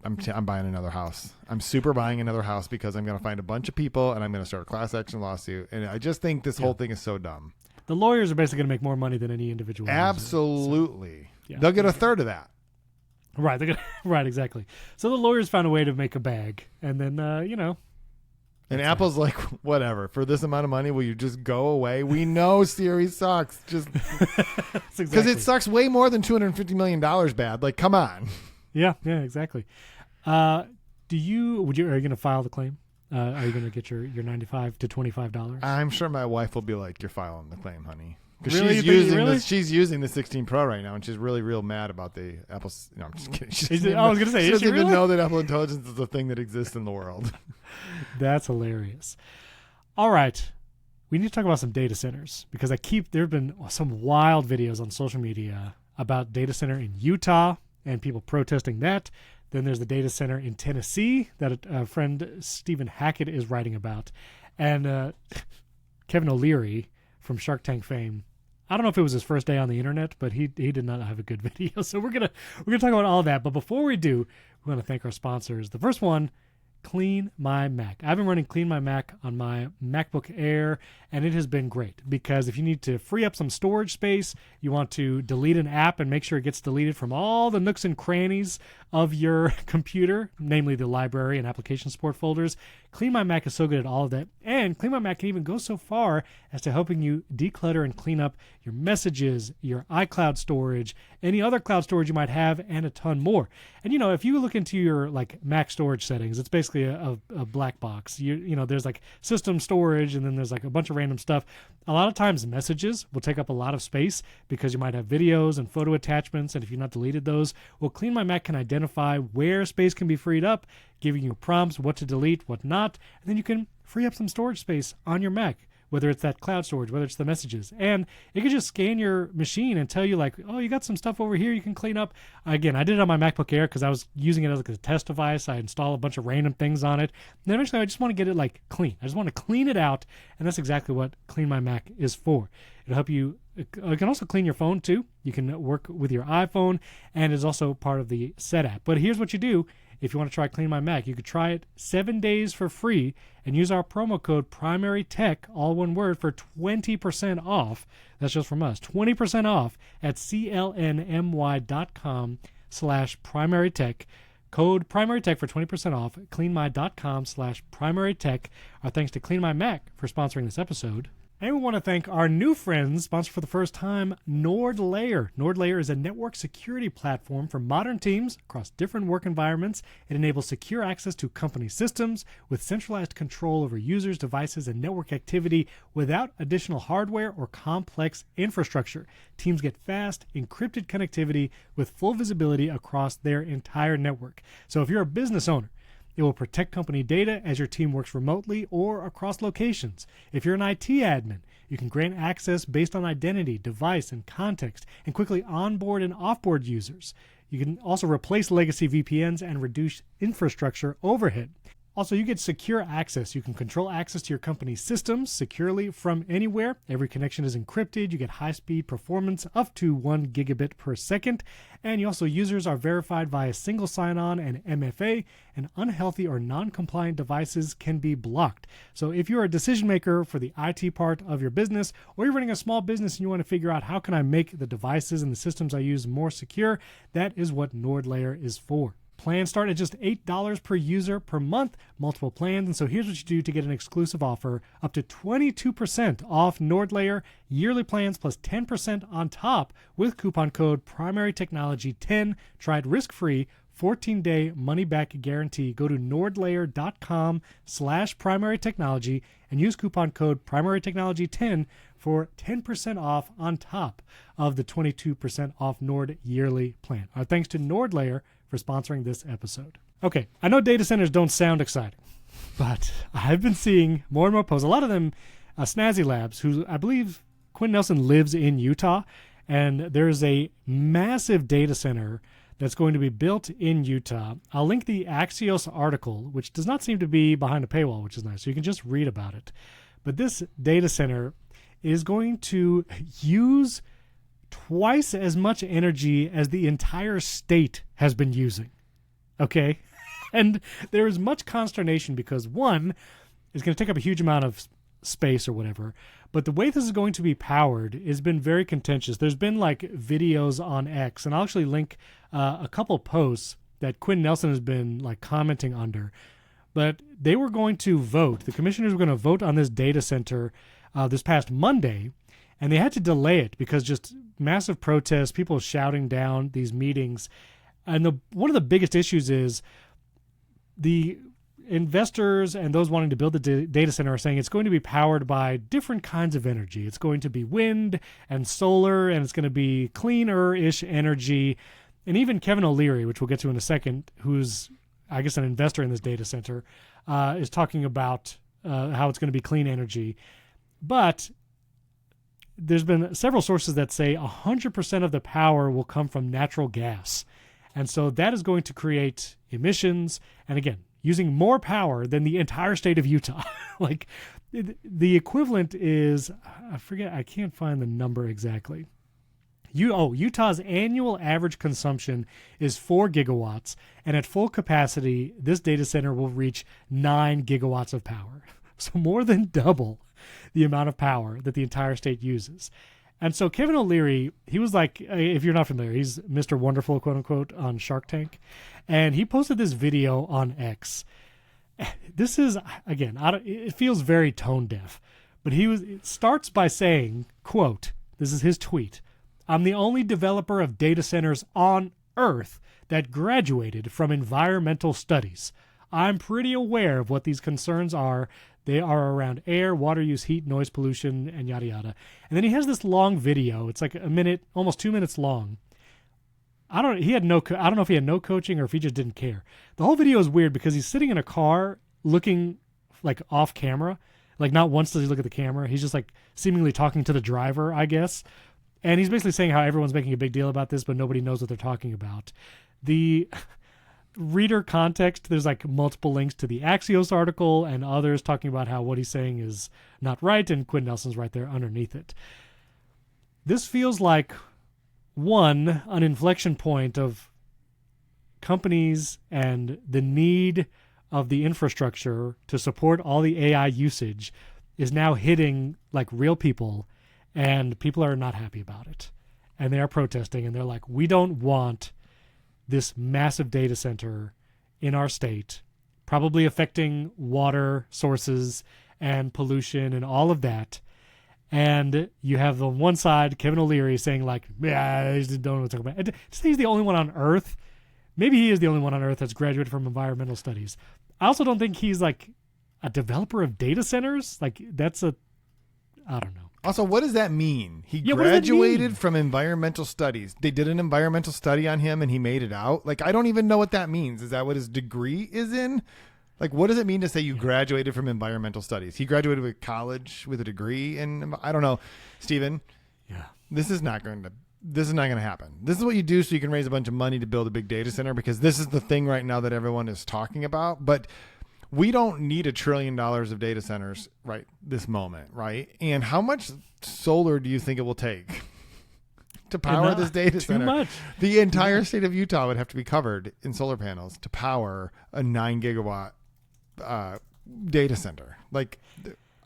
B: buying another house. I'm super buying another house because I'm going to find a bunch of people and I'm going to start a class action lawsuit." And I just think this whole thing is so dumb.
A: The lawyers are basically going to make more money than any individual.
B: Absolutely,
A: so,
B: they'll get a third of that.
A: Right, right, exactly. So the lawyers found a way to make a bag, and then
B: And Apple's like, whatever, for this amount of money, will you just go away? We know Siri sucks, just because it sucks way more than $250 million bad. Like, come on.
A: Yeah, exactly. Are you going to file the claim? Are you going to get your $95 to $25?
B: I'm sure my wife will be like, "You're filing the claim, honey." Because
A: Really?
B: she's using the 16 Pro right now, and she's really real mad about the Apple. No, I'm just kidding.
A: I was going to say,
B: she doesn't even
A: really?
B: know that Apple Intelligence is a thing that exists in the world.
A: That's hilarious. All right, we need to talk about some data centers because there have been some wild videos on social media about data center in Utah and people protesting that. Then there's the data center in Tennessee that a friend Stephen Hackett is writing about, and Kevin O'Leary from Shark Tank fame. I don't know if it was his first day on the internet, but he did not have a good video. So we're gonna talk about all that. But before we do, we want to thank our sponsors. The first one, CleanMyMac. I've been running CleanMyMac on my MacBook Air, and it has been great because if you need to free up some storage space, you want to delete an app and make sure it gets deleted from all the nooks and crannies of your computer, namely the library and application support folders. CleanMyMac is so good at all of that, and CleanMyMac can even go so far as to helping you declutter and clean up your messages, your iCloud storage, any other cloud storage you might have, and a ton more. And if you look into your Mac storage settings, it's basically a black box. There's system storage, and then there's a bunch of random stuff. A lot of times messages will take up a lot of space because you might have videos and photo attachments, and if you've not deleted those, well, CleanMyMac can identify where space can be freed up, giving you prompts what to delete, what not, and then you can free up some storage space on your Mac, whether it's that cloud storage, whether it's the messages. And it can just scan your machine and tell you oh, you got some stuff over here you can clean up. Again, I did it on my MacBook Air because I was using it as a test device. I installed a bunch of random things on it. And then eventually I just want to get it clean. I just want to clean it out, and that's exactly what CleanMyMac is for. It'll help you. It can also clean your phone too. You can work with your iPhone, and is also part of the Set app. But here's what you do. If you want to try CleanMyMac, you could try it 7 days for free and use our promo code PrimaryTech, all one word, for 20% off. That's just from us. 20% off at clnmy.com/PrimaryTech. Code PrimaryTech for 20% off. cleanmy.com/PrimaryTech. Our thanks to CleanMyMac for sponsoring this episode. And we want to thank our new friends, sponsored for the first time, NordLayer. NordLayer is a network security platform for modern teams across different work environments. It enables secure access to company systems with centralized control over users, devices, and network activity without additional hardware or complex infrastructure. Teams get fast, encrypted connectivity with full visibility across their entire network. So if you're a business owner, it will protect company data as your team works remotely or across locations. If you're an IT admin, you can grant access based on identity, device, and context, and quickly onboard and offboard users. You can also replace legacy VPNs and reduce infrastructure overhead. Also, you get secure access. You can control access to your company's systems securely from anywhere. Every connection is encrypted. You get high-speed performance up to 1 gigabit per second. And users are verified via single sign-on and MFA, and unhealthy or non-compliant devices can be blocked. So if you're a decision maker for the IT part of your business, or you're running a small business and you want to figure out how can I make the devices and the systems I use more secure, that is what NordLayer is for. Plans start at just $8 per user per month, multiple plans. And so here's what you do to get an exclusive offer, up to 22% off NordLayer yearly plans plus 10% on top with coupon code PrimaryTechnology10. Try it risk-free, 14-day money-back guarantee. Go to nordlayer.com/primarytechnology and use coupon code PrimaryTechnology10 for 10% off on top of the 22% off Nord yearly plan. Our thanks to NordLayer for sponsoring this episode. Okay, I know data centers don't sound exciting, but I've been seeing more and more posts, a lot of them Snazzy Labs, who I believe Quinn Nelson lives in Utah, and there's a massive data center that's going to be built in Utah. I'll link the Axios article, which does not seem to be behind a paywall, which is nice, so you can just read about it. But this data center is going to use twice as much energy as the entire state has been using. Okay? And there is much consternation because, one, it's going to take up a huge amount of space or whatever, but the way this is going to be powered has been very contentious. There's been like videos on X, and I'll actually link a couple posts that Quinn Nelson has been like commenting under, but they were going to vote. The commissioners were going to vote on this data center this past Monday, and they had to delay it because just massive protests, people shouting down these meetings. And one of the biggest issues is the investors and those wanting to build the data center are saying it's going to be powered by different kinds of energy. It's going to be wind and solar, and it's going to be cleaner-ish energy. And even Kevin O'Leary, which we'll get to in a second, who's, I guess, an investor in this data center, is talking about how it's going to be clean energy. But there's been several sources that say 100% of the power will come from natural gas. And so that is going to create emissions. And again, using more power than the entire state of Utah. Like the equivalent is, I forget, I can't find the number exactly. Utah's annual average consumption is 4 gigawatts. And at full capacity, this data center will reach 9 gigawatts of power. So more than double the amount of power that the entire state uses. And so Kevin O'Leary, he was like, if you're not familiar, he's Mr. Wonderful, quote unquote, on Shark Tank. And he posted this video on X. This is, again, it feels very tone deaf, but it starts by saying, quote, this is his tweet, "I'm the only developer of data centers on Earth that graduated from environmental studies. I'm pretty aware of what these concerns are. They are around air, water use, heat, noise pollution, and yada yada." And then he has this long video. It's like a minute, almost 2 minutes long. I don't know if he had no coaching or if he just didn't care. The whole video is weird because he's sitting in a car looking like off camera. Like not once does he look at the camera. He's just like seemingly talking to the driver, I guess. And he's basically saying how everyone's making a big deal about this, but nobody knows what they're talking about. The reader context, there's like multiple links to the Axios article and others talking about how what he's saying is not right, and Quinn Nelson's right there underneath it. This feels like, one, an inflection point of companies and the need of the infrastructure to support all the AI usage is now hitting like real people, and people are not happy about it. And they are protesting, and they're like, we don't want this massive data center in our state, probably affecting water sources and pollution and all of that. And you have on one side Kevin O'Leary saying like, yeah, I just don't know what to talk about. And to say he's the only one on Earth, maybe he is the only one on Earth that's graduated from environmental studies. I also don't think he's like a developer of data centers. Like I don't know.
B: Also, what does that mean? He graduated from environmental studies. They did an environmental study on him and he made it out. Like, I don't even know what that means. Is that what his degree is in? Like, what does it mean to say you graduated from environmental studies? He graduated with college with a degree in, I don't know, Steven.
A: Yeah.
B: This is not going to happen. This is what you do so you can raise a bunch of money to build a big data center, because this is the thing right now that everyone is talking about. But we don't need $1 trillion of data centers right this moment, right? And how much solar do you think it will take to power this data center?
A: Too much.
B: The entire state of Utah would have to be covered in solar panels to power a 9 gigawatt data center. Like,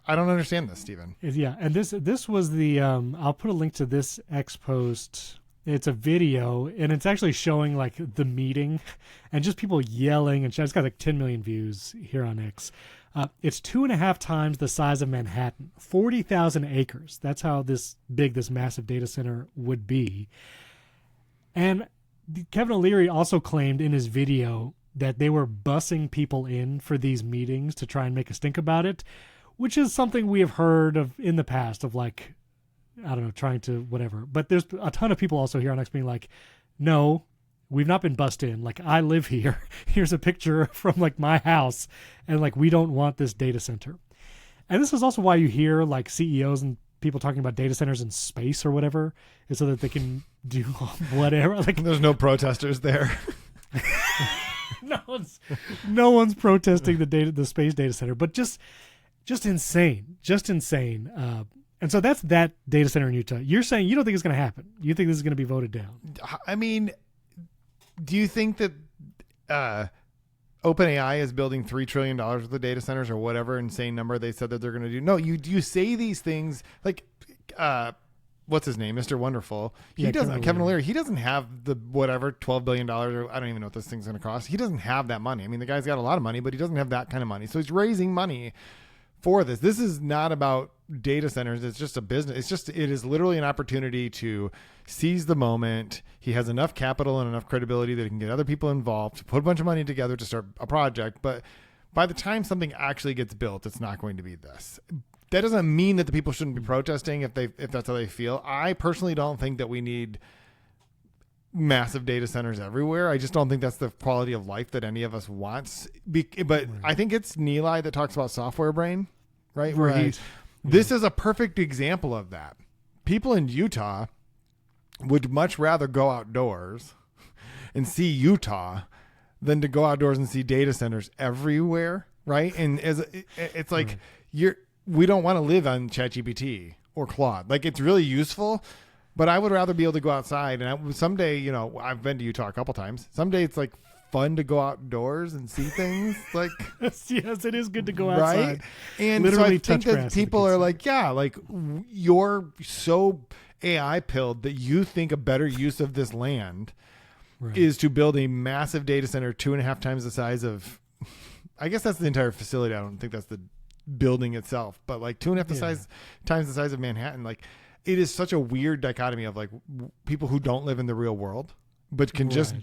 B: I don't understand this, Stephen.
A: Yeah, and this was the I'll put a link to this X post. It's a video, and it's actually showing like the meeting and just people yelling and it's got like 10 million views here on X. It's 2.5 times the size of Manhattan, 40,000 acres. That's how this massive data center would be. And Kevin O'Leary also claimed in his video that they were bussing people in for these meetings to try and make a stink about it, which is something we have heard of in the past of like, I don't know, trying to whatever. But there's a ton of people also here on X being like, no, we've not been bussed in. Like, I live here. Here's a picture from like my house. And like, we don't want this data center. And this is also why you hear like CEOs and people talking about data centers in space or whatever, is so that they can do whatever. Like,
B: there's no protesters there.
A: no one's protesting the space data center, but just insane. And so that's that data center in Utah. You're saying you don't think it's going to happen. You think this is going to be voted down.
B: I mean, do you think that OpenAI is building $3 trillion worth of data centers or whatever insane number they said that they're going to do? No, you say these things like, what's his name? Mr. Wonderful. He doesn't, Kevin O'Leary, he doesn't have the whatever, $12 billion, or I don't even know what this thing's going to cost. He doesn't have that money. I mean, the guy's got a lot of money, but he doesn't have that kind of money. So he's raising money for this. This is not about data centers. It's just a business. It is literally an opportunity to seize the moment. He has enough capital and enough credibility that he can get other people involved to put a bunch of money together to start a project. But by the time something actually gets built, it's not going to be this. That doesn't mean that the people shouldn't be protesting if that's how they feel. I personally don't think that we need massive data centers everywhere. I just don't think that's the quality of life that any of us wants. But I think it's Nilay that talks about software brain, right? Where this is a perfect example of that. People in Utah would much rather go outdoors and see Utah than to go outdoors and see data centers everywhere, right? And it's like we don't want to live on ChatGPT or Claude. Like, it's really useful, but I would rather be able to go outside. And someday, I've been to Utah a couple times. Someday it's like fun to go outdoors and see things. Like,
A: yes, it is good to go outside.
B: Right? And
A: literally
B: so I think that people are like, yeah, like, you're so AI pilled that you think a better use of this land is to build a massive data center 2.5 times the size of, I guess that's the entire facility. I don't think that's the building itself, but like 2.5 times the size of Manhattan. Like, it is such a weird dichotomy of like people who don't live in the real world, but can just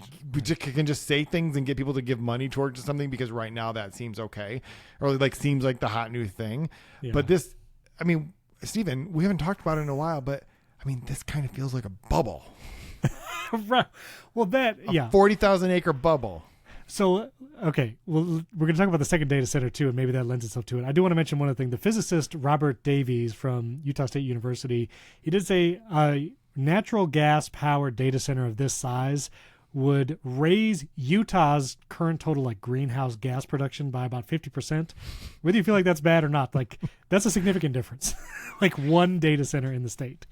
B: say things and get people to give money towards something because right now that seems okay, or like seems like the hot new thing. Yeah. But this, I mean, Stephen, we haven't talked about it in a while, but I mean, this kind of feels like a bubble.
A: Right. Well,
B: 40,000 acre bubble.
A: So, okay, well, we're going to talk about the second data center too, and maybe that lends itself to it. I do want to mention one other thing. The physicist Robert Davies from Utah State University, he did say a natural gas powered data center of this size would raise Utah's current total like greenhouse gas production by about 50%. Whether you feel like that's bad or not, like that's a significant difference. Like one data center in the state.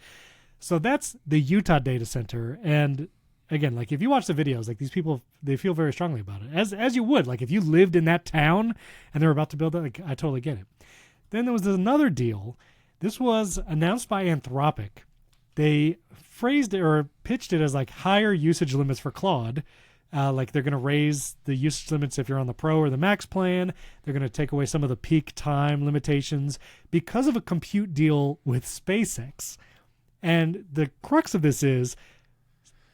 A: So that's the Utah data center. And again, like if you watch the videos, like these people, they feel very strongly about it, as you would. Like if you lived in that town and they're about to build that, like I totally get it. Then there was another deal. This was announced by Anthropic. They phrased it or pitched it as like higher usage limits for Claude. Like they're going to raise the usage limits if you're on the Pro or the Max plan. They're going to take away some of the peak time limitations because of a compute deal with SpaceX. And the crux of this is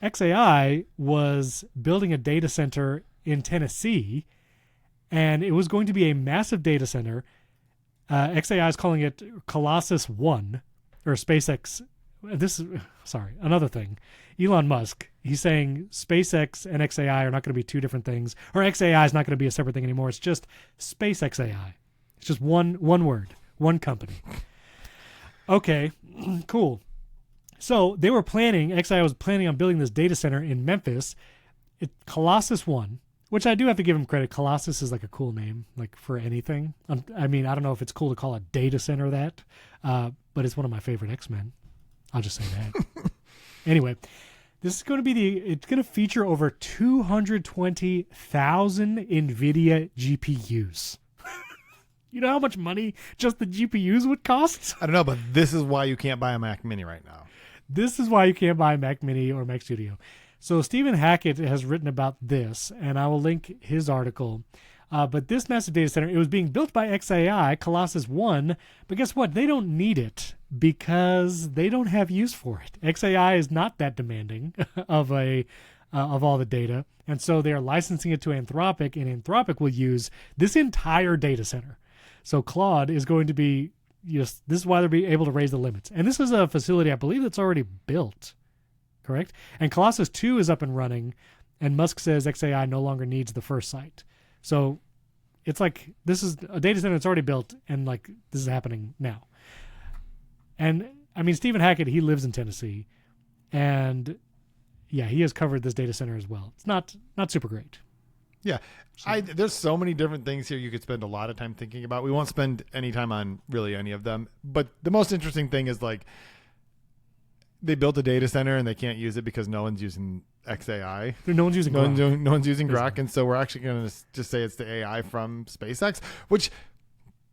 A: XAI was building a data center in Tennessee, and it was going to be a massive data center. XAI is calling it Colossus 1, or SpaceX. Another thing. Elon Musk, he's saying SpaceX and XAI are not going to be two different things, or XAI is not going to be a separate thing anymore. It's just SpaceXAI. It's just one word, one company. Okay, cool. So they were XAI was planning on building this data center in Memphis. Colossus 1, which I do have to give him credit. Colossus is like a cool name, like for anything. I mean, I don't know if it's cool to call a data center that, but it's one of my favorite X-Men. I'll just say that. Anyway, this is going to be it's going to feature over 220,000 NVIDIA GPUs. You know how much money just the GPUs would cost?
B: I don't know, but this is why you can't buy a Mac Mini right now.
A: This is why you can't buy Mac Mini or Mac Studio. So Stephen Hackett has written about this, and I will link his article. But this massive data center, it was being built by XAI, Colossus 1, but guess what? They don't need it because they don't have use for it. XAI is not that demanding of all the data, and so they are licensing it to Anthropic, and Anthropic will use this entire data center. So Claude is going to be, this is why they'll be able to raise the limits. And this is a facility, I believe, that's already built, correct? And Colossus 2 is up and running, and Musk says XAI no longer needs the first site. So it's like this is a data center that's already built, and like this is happening now. And I mean, Stephen Hackett, he lives in Tennessee, and yeah, he has covered this data center as well. It's not super great.
B: Yeah. There's so many different things here you could spend a lot of time thinking about. We won't spend any time on really any of them. But the most interesting thing is like they built a data center and they can't use it because no one's using XAI.
A: No one's using Grok.
B: No one's using Grok. And so we're actually going to just say it's the AI from SpaceX, which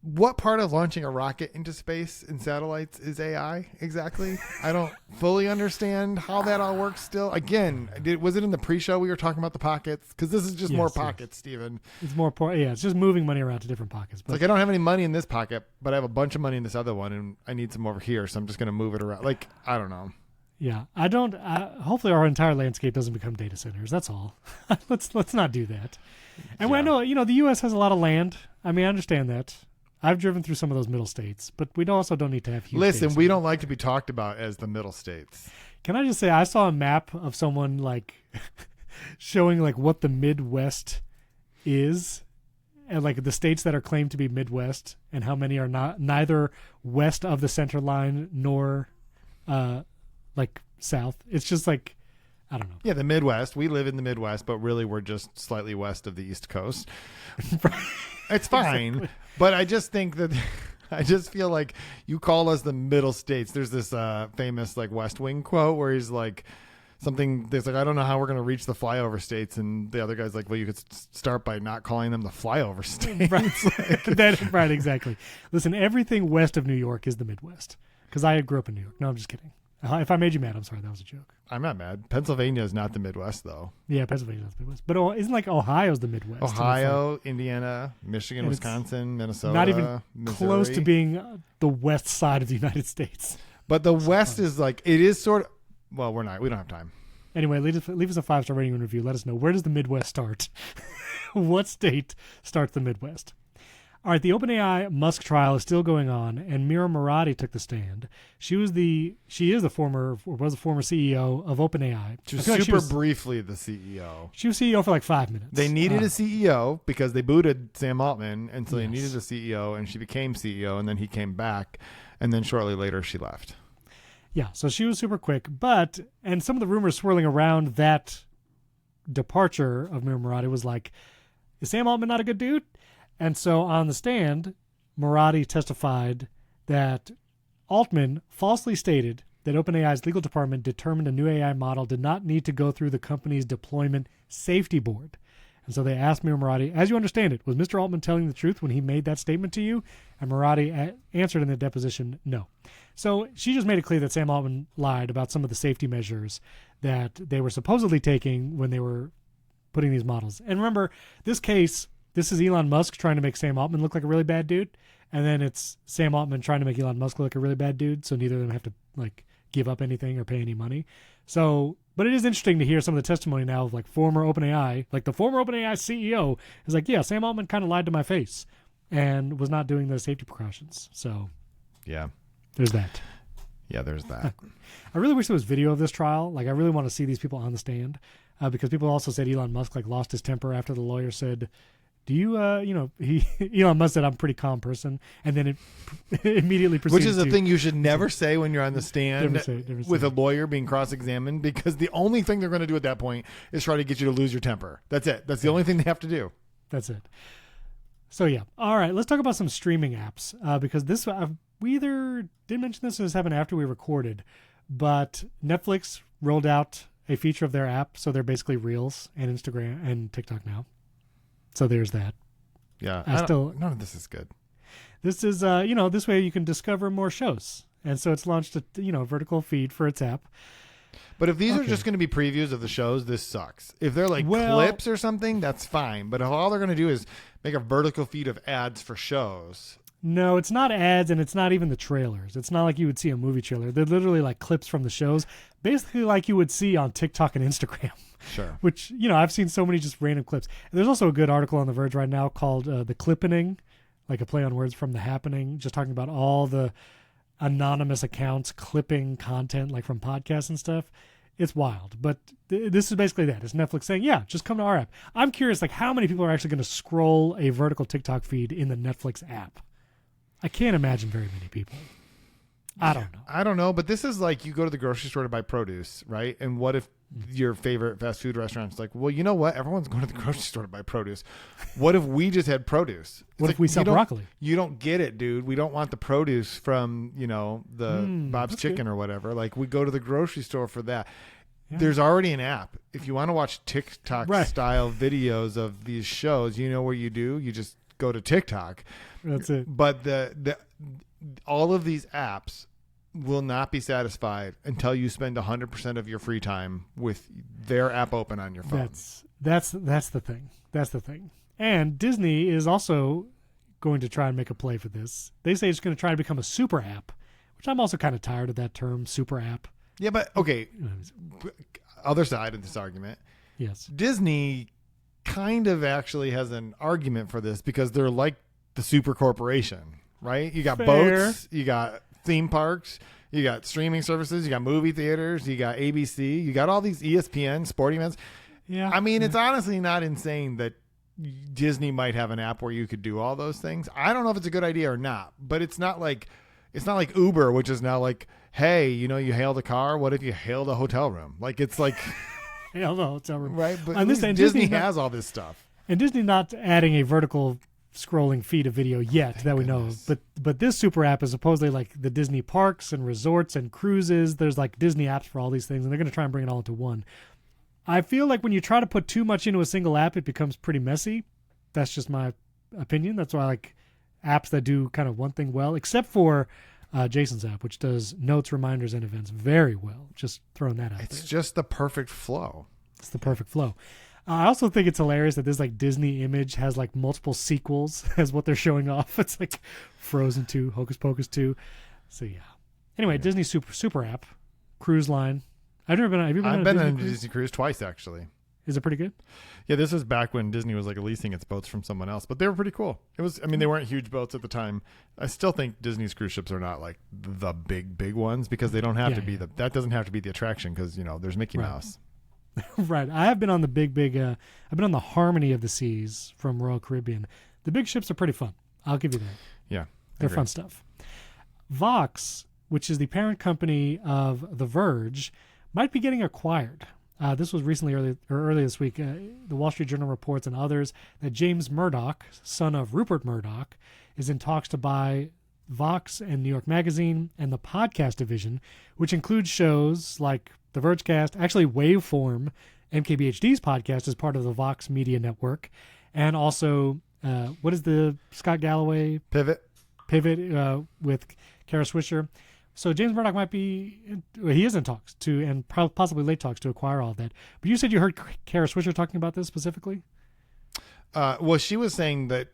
B: what part of launching a rocket into space and satellites is AI exactly? I don't fully understand how that all works still. Again, was it in the pre-show we were talking about the pockets? Because this is just more pockets, Steven.
A: It's more, it's just moving money around to different pockets. But
B: it's like I don't have any money in this pocket, but I have a bunch of money in this other one, and I need some over here, so I'm just going to move it around. Like, I don't know.
A: Yeah, I don't. Hopefully, our entire landscape doesn't become data centers. That's all. Let's not do that. And I know, the U.S. has a lot of land. I mean, I understand that. I've driven through some of those middle states, but we also don't need to have huge.
B: Listen, we don't like to be talked about as the middle states.
A: Can I just say, I saw a map of someone like showing like what the Midwest is, and like the states that are claimed to be Midwest, and how many are neither west of the center line nor like south. It's just like, I don't know.
B: Yeah, the Midwest. We live in the Midwest, but really we're just slightly west of the East Coast. It's fine. Exactly. But I just think that I just feel like you call us the middle states. There's this famous like West Wing quote where he's like something that's like, I don't know how we're going to reach the flyover states. And the other guy's like, well, you could start by not calling them the flyover states.
A: Right. Right, exactly. Listen, everything west of New York is the Midwest because I grew up in New York. No, I'm just kidding. If I made you mad, I'm sorry. That was a joke.
B: I'm not mad. Pennsylvania is not the Midwest, though.
A: Yeah, Pennsylvania's not the Midwest. But isn't like Ohio's the Midwest?
B: Ohio,
A: like,
B: Indiana, Michigan, Wisconsin, Minnesota.
A: Not even
B: Missouri.
A: Close to being the west side of the United States.
B: But the West is like, it is sort of, well, we're not. We don't have time. Anyway,
A: leave us a 5-star rating and review. Let us know, where does the Midwest start? What state starts the Midwest? All right, the OpenAI Musk trial is still going on, and Mira Murati took the stand. She is the former CEO of OpenAI.
B: She was briefly the CEO.
A: She was CEO for like 5 minutes.
B: They needed a CEO because they booted Sam Altman, and so they needed a CEO, and she became CEO, and then he came back, and then shortly later she left.
A: Yeah, so she was super quick, and some of the rumors swirling around that departure of Mira Murati was like, is Sam Altman not a good dude? And so on the stand, Murati testified that Altman falsely stated that OpenAI's legal department determined a new AI model did not need to go through the company's deployment safety board. And so they asked Mira Murati, as you understand it, was Mr. Altman telling the truth when he made that statement to you? And Murati answered in the deposition, no. So she just made it clear that Sam Altman lied about some of the safety measures that they were supposedly taking when they were putting these models. And remember, this is Elon Musk trying to make Sam Altman look like a really bad dude, and then it's Sam Altman trying to make Elon Musk look like a really bad dude, so neither of them have to like give up anything or pay any money. So, but it is interesting to hear some of the testimony now of like former OpenAI, like the former OpenAI CEO is like, yeah, Sam Altman kind of lied to my face and was not doing the safety precautions. So,
B: yeah,
A: there's that.
B: Yeah, there's that.
A: I really wish there was video of this trial. Like, I really want to see these people on the stand because people also said Elon Musk like lost his temper after the lawyer said, do you, Elon Musk said, I'm a pretty calm person. And then it immediately proceeds
B: Which is the thing you should never say when you're on the stand with a lawyer being cross-examined, because the only thing they're going to do at that point is try to get you to lose your temper. That's it. That's the only thing they have to do.
A: That's it. So, yeah. All right. Let's talk about some streaming apps because this, we either did mention this or this happened after we recorded, but Netflix rolled out a feature of their app. So they're basically Reels and Instagram and TikTok now. So there's that.
B: Yeah. None of this is good.
A: This is, this way you can discover more shows and so it's launched a vertical feed for its app.
B: But if these are
A: Okay.
B: just going to be previews of the shows, this sucks. If they're like clips or something, that's fine. But if all they're going to do is make a vertical feed of ads for shows.
A: No, it's not ads, and it's not even the trailers. It's not like you would see a movie trailer. They're literally like clips from the shows, basically like you would see on TikTok and Instagram.
B: Sure.
A: Which, I've seen so many just random clips. And there's also a good article on The Verge right now called The Clippening, like a play on words from The Happening, just talking about all the anonymous accounts clipping content like from podcasts and stuff. It's wild. But this is basically that. It's Netflix saying, yeah, just come to our app. I'm curious, like, how many people are actually going to scroll a vertical TikTok feed in the Netflix app? I can't imagine very many people. I don't know.
B: I don't know, but this is like you go to the grocery store to buy produce, right? And what if your favorite fast food restaurant's like, well, you know what? Everyone's going to the grocery store to buy produce. What if we just had produce?
A: What if we sell broccoli?
B: You don't get it, dude. We don't want the produce from, the Bob's Chicken or whatever. Like, we go to the grocery store for that. Yeah. There's already an app. If you want to watch TikTok-style videos of these shows, you know where you do? You just go to TikTok.
A: That's it.
B: But all of these apps will not be satisfied until you spend 100% of your free time with their app open on your phone.
A: That's the thing. That's the thing. And Disney is also going to try and make a play for this. They say it's going to try to become a super app, which I'm also kind of tired of that term, super app.
B: Yeah, but okay. Other side of this argument.
A: Yes.
B: Disney kind of actually has an argument for this because they're like the super corporation, right? You got boats, you got theme parks, you got streaming services, you got movie theaters, you got ABC, you got all these ESPN sporting events.
A: Yeah.
B: I mean, it's honestly not insane that Disney might have an app where you could do all those things. I don't know if it's a good idea or not, but it's not like Uber, which is now like, hey, you hailed a car. What if you hailed a hotel room? Like, it's like
A: hailed a hotel room,
B: right? But
A: and
B: Disney has all this stuff,
A: and Disney not adding a vertical scrolling feed of video yet that we know of. But this super app is supposedly like the Disney parks and resorts and cruises. There's like Disney apps for all these things, and they're going to try and bring it all into one. I feel like when you try to put too much into a single app, it becomes pretty messy. That's just my opinion. That's why I like apps that do kind of one thing well, except for Jason's app, which does notes, reminders, and events very well. Just throwing that out there.
B: It's just the perfect flow.
A: It's the perfect flow. I also think it's hilarious that this like Disney image has like multiple sequels as what they're showing off. It's like Frozen 2, Hocus Pocus 2. So yeah. Anyway, Disney super app, cruise line. Have you been on
B: a Disney cruise twice actually.
A: Is it pretty good?
B: Yeah, this was back when Disney was like leasing its boats from someone else, but they were pretty cool. They weren't huge boats at the time. I still think Disney's cruise ships are not like the big ones because they don't have to be that doesn't have to be the attraction because there's Mickey Mouse.
A: Right. I have been on the big I've been on the Harmony of the Seas from Royal Caribbean. The big ships are pretty fun. I'll give you that.
B: Yeah.
A: They're fun stuff. VOX, which is the parent company of The Verge, might be getting acquired. This was early this week. The Wall Street Journal reports and others that James Murdoch, son of Rupert Murdoch, is in talks to buy VOX and New York Magazine and the podcast division, which includes shows like The Vergecast, actually Waveform, MKBHD's podcast is part of the VOX Media Network, and also what is the Scott Galloway
B: Pivot
A: with Kara Swisher. So James Murdoch he is in talks to, and possibly late talks to acquire all of that. But you said you heard Kara Swisher talking about this specifically?
B: Well, she was saying that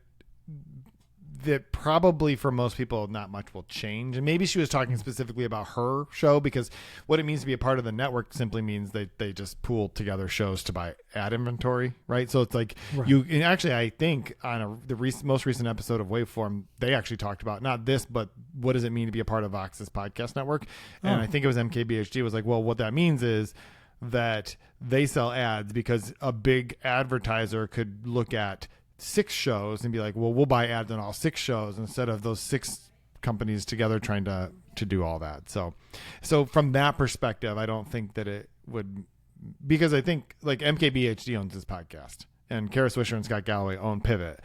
B: probably for most people not much will change, and maybe she was talking specifically about her show because what it means to be a part of the network simply means they just pool together shows to buy ad inventory, right? So it's like and actually I think on the most recent episode of Waveform they actually talked about not this but what does it mean to be a part of Vox's podcast network, and I think it was MKBHD was like, well, what that means is that they sell ads because a big advertiser could look at 6 shows and be like, well, we'll buy ads on all 6 shows instead of those 6 companies together trying to do all that. So from that perspective, I don't think that it would, because I think like MKBHD owns this podcast and Kara Swisher and Scott Galloway own Pivot.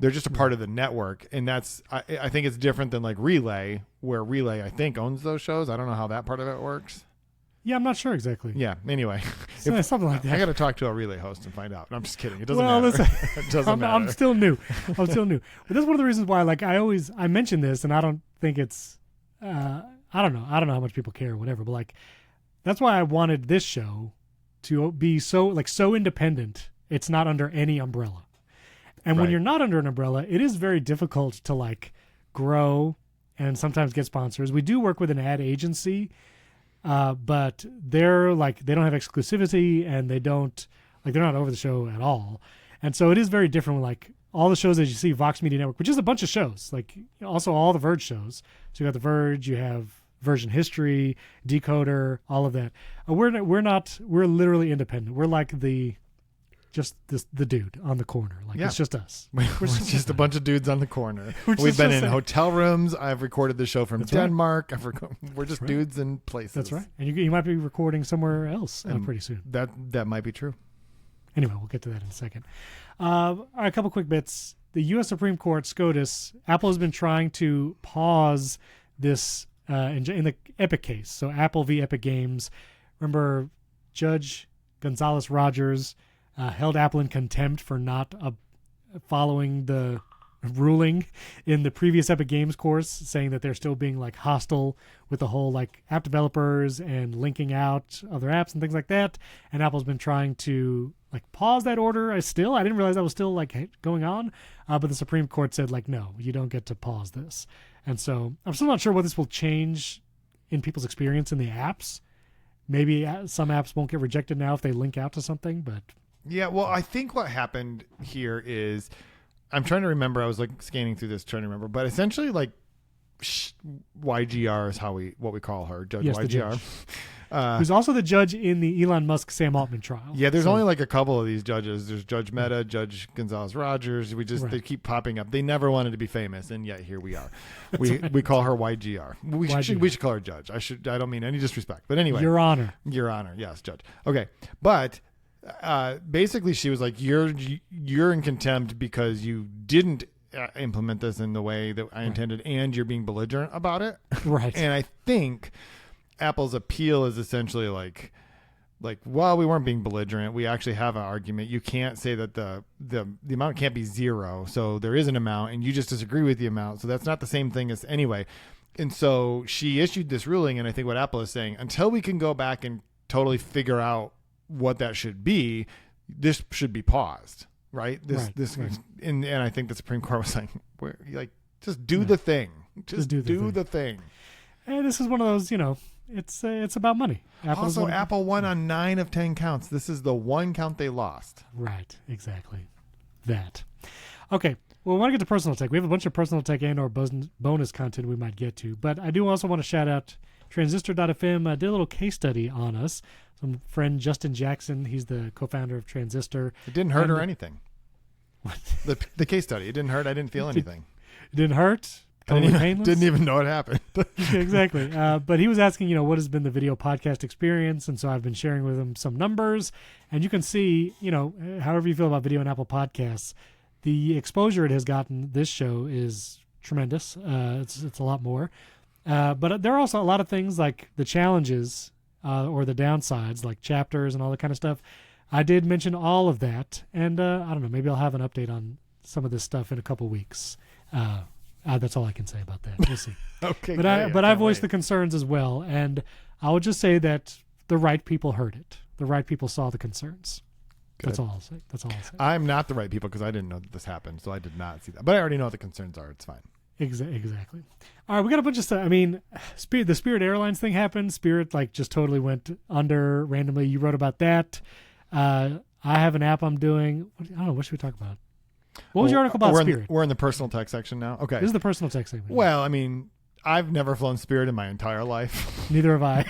B: They're just a part of the network. And that's, I think it's different than like Relay, where Relay, I think, owns those shows. I don't know how that part of it works.
A: Yeah, I'm not sure exactly.
B: Yeah. Anyway,
A: something like that.
B: I got to talk to a Relay host and find out. I'm just kidding. It doesn't matter.
A: Listen,
B: it doesn't matter.
A: I'm still new. But that's one of the reasons why, like, I mention this, and I don't think it's. I I don't know how much people care or whatever, but like that's why I wanted this show to be so independent. It's not under any umbrella. And when
B: Right.
A: you're not under an umbrella, it is very difficult to like grow and sometimes get sponsors. We do work with an ad agency, but they're like they don't have exclusivity and they're not over the show at all. And so it is very different with like all the shows that you see, Vox Media Network, which is a bunch of shows, like also all the Verge shows. So you got the Verge, you have Version History, Decoder, all of that. We're literally independent. We're like the dude on the corner. Like it's just us.
B: We're just a bunch of dudes on the corner. We've been in hotel rooms. I've recorded the show from Denmark. We're just dudes in places.
A: That's right. And you might be recording somewhere else pretty soon.
B: That might be true.
A: Anyway, we'll get to that in a second. All right, a couple quick bits. The U.S. Supreme Court, SCOTUS, Apple has been trying to pause this in the Epic case. So Apple v. Epic Games. Remember, Judge Gonzalez Rogers held Apple in contempt for not following the ruling in the previous Epic Games course, saying that they're still being like hostile with the whole like app developers and linking out other apps and things like that. And Apple's been trying to like pause that order. I didn't realize that was still like going on, but the Supreme Court said like, no, you don't get to pause this. And so I'm still not sure what this will change in people's experience in the apps. Maybe some apps won't get rejected now if they link out to something, but
B: yeah, well, I think what happened here is I'm trying to remember. I was like scanning through this, trying to remember, but essentially like YGR is what we call her, Judge YGR.
A: The judge. Who's also the judge in the Elon Musk Sam Altman trial.
B: Yeah, there's only like a couple of these judges. There's Judge Mehta, Judge Gonzalez Rogers. They keep popping up. They never wanted to be famous, and yet here we are. We call her YGR. We should call her Judge. I don't mean any disrespect, but anyway,
A: Your Honor.
B: Your Honor, yes, Judge. Okay, but basically she was like, you're in contempt because you didn't implement this in the way that I intended, and you're being belligerent about it.
A: Right.
B: And I think Apple's appeal is essentially like, well, we weren't being belligerent. We actually have an argument. You can't say that the amount can't be zero. So there is an amount and you just disagree with the amount. So that's not the same thing as anyway. And so she issued this ruling. And I think what Apple is saying, until we can go back and totally figure out what that should be, this should be paused. Right. And I think the Supreme Court was saying, just do the thing. Just do the thing.
A: And this is one of those, it's about money.
B: Apple won on 9 of 10 counts. This is the one count they lost.
A: Right, exactly. That. Okay, well, we want to get to personal tech. We have a bunch of personal tech and or bonus content we might get to. But I do also want to shout out Transistor.fm. Did a little case study on us. Some friend Justin Jackson, he's the co-founder of Transistor.
B: It didn't hurt or anything. What? The case study, it didn't hurt. I didn't feel anything.
A: It didn't hurt? Totally painless?
B: Didn't even know it happened.
A: Exactly. But he was asking, what has been the video podcast experience? And so I've been sharing with him some numbers. And you can see, however you feel about video and Apple Podcasts, the exposure it has gotten, this show is tremendous. It's a lot more. But there are also a lot of things like the challenges or the downsides, like chapters and all that kind of stuff. I did mention all of that. And I don't know, maybe I'll have an update on some of this stuff in a couple weeks. That's all I can say about that. We'll see.
B: Okay,
A: but I voiced the concerns as well, and I would just say that the right people heard it. The right people saw the concerns. Good. That's all I'll say.
B: I'm not the right people because I didn't know that this happened, so I did not see that. But I already know what the concerns are. It's fine.
A: Exactly. All right, we got a bunch of stuff. I mean, the Spirit Airlines thing happened. Spirit just totally went under randomly. You wrote about that. I have an app I'm doing. I don't know. What should we talk about? What was your article about Spirit?
B: We're in the personal tech section now. Okay.
A: This is the personal tech segment.
B: Well, I mean, I've never flown Spirit in my entire life.
A: Neither have I.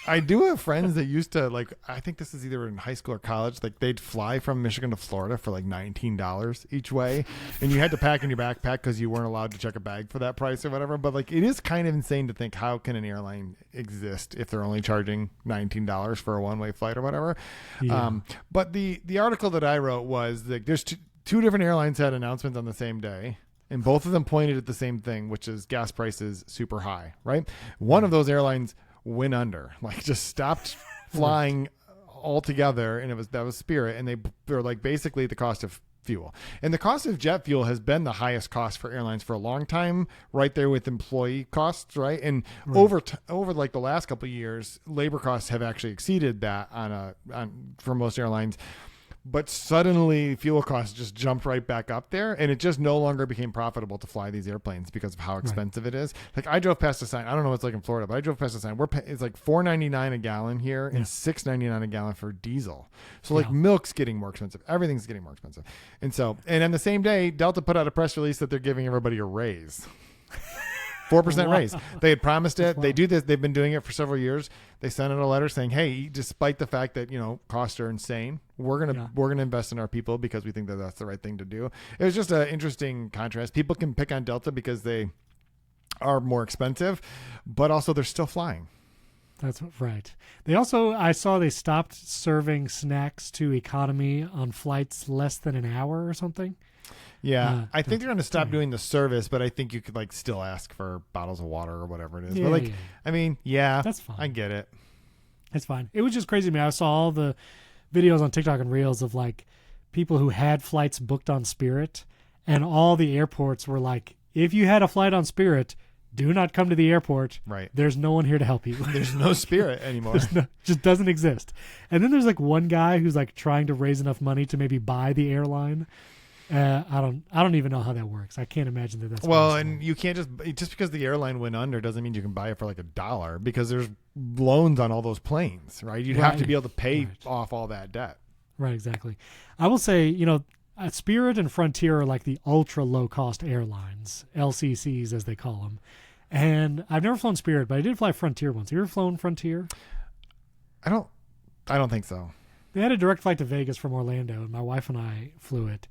B: I do have friends that used to, I think this is either in high school or college, they'd fly from Michigan to Florida for $19 each way. And you had to pack in your backpack because you weren't allowed to check a bag for that price or whatever. But it is kind of insane to think, how can an airline exist if they're only charging $19 for a one-way flight or whatever? Yeah. But the article that I wrote was that there's two different airlines had announcements on the same day, and both of them pointed at the same thing, which is gas prices super high, right? One of those airlines went under, just stopped flying altogether, and that was Spirit, and they were basically the cost of fuel. And the cost of jet fuel has been the highest cost for airlines for a long time, right there with employee costs, right? And over like the last couple of years, labor costs have actually exceeded that for most airlines. But suddenly fuel costs just jumped right back up there, and it just no longer became profitable to fly these airplanes because of how expensive it is. Like I drove past a sign. I don't know what it's like in Florida, but I drove past a sign. It's like $4.99 a gallon here and $6.99 a gallon for diesel. So like milk's getting more expensive. Everything's getting more expensive. And on the same day, Delta put out a press release that they're giving everybody a raise. 4% raise. They had promised it. They do this. They've been doing it for several years. They sent out a letter saying, "Hey, despite the fact that costs are insane, we're gonna invest in our people because we think that that's the right thing to do." It was just an interesting contrast. People can pick on Delta because they are more expensive, but also they're still flying.
A: That's right. I saw they stopped serving snacks to economy on flights less than an hour or something.
B: Yeah, I think they're going to stop doing the service, but I think you could like still ask for bottles of water or whatever it is.
A: Yeah,
B: but like, I mean,
A: that's fine.
B: I get it.
A: It's fine. It was just crazy to me. I saw all the videos on TikTok and Reels of like people who had flights booked on Spirit, and all the airports were like, if you had a flight on Spirit, do not come to the airport.
B: Right.
A: There's no one here to help you.
B: There's no Spirit anymore.
A: Just doesn't exist. And then there's like one guy who's like trying to raise enough money to maybe buy the airline. I don't even know how that works. I can't imagine that's
B: well,
A: possible.
B: and you can't just because the airline went under doesn't mean you can buy it for like $1 because there's loans on all those planes, right? You'd have to be able to pay off all that debt.
A: Right, exactly. I will say, Spirit and Frontier are like the ultra low cost airlines, LCCs as they call them. And I've never flown Spirit, but I did fly Frontier once. You ever flown Frontier?
B: I don't think so.
A: They had a direct flight to Vegas from Orlando, and my wife and I flew it.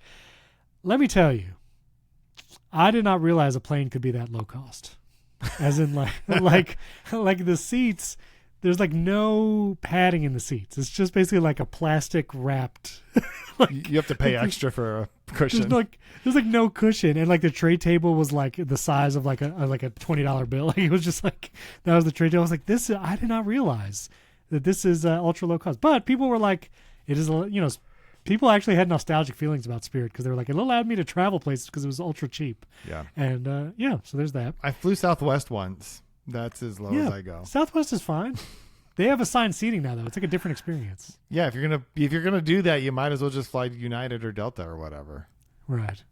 A: Let me tell you, I did not realize a plane could be that low cost. As in like the seats, there's like no padding in the seats. It's just basically like a plastic wrapped.
B: You have to pay extra for a cushion.
A: There's like no cushion, and like the tray table was like the size of like a $20 bill. Like, it was just like that was the tray table. I was like, I did not realize that this is ultra low cost. But people were like, it is people actually had nostalgic feelings about Spirit because they were like, it allowed me to travel places because it was ultra cheap.
B: Yeah.
A: And so there's that.
B: I flew Southwest once. That's as low as I go.
A: Southwest is fine. They have assigned seating now, though. It's like a different experience.
B: Yeah, if you're gonna do that, you might as well just fly United or Delta or whatever.
A: Right.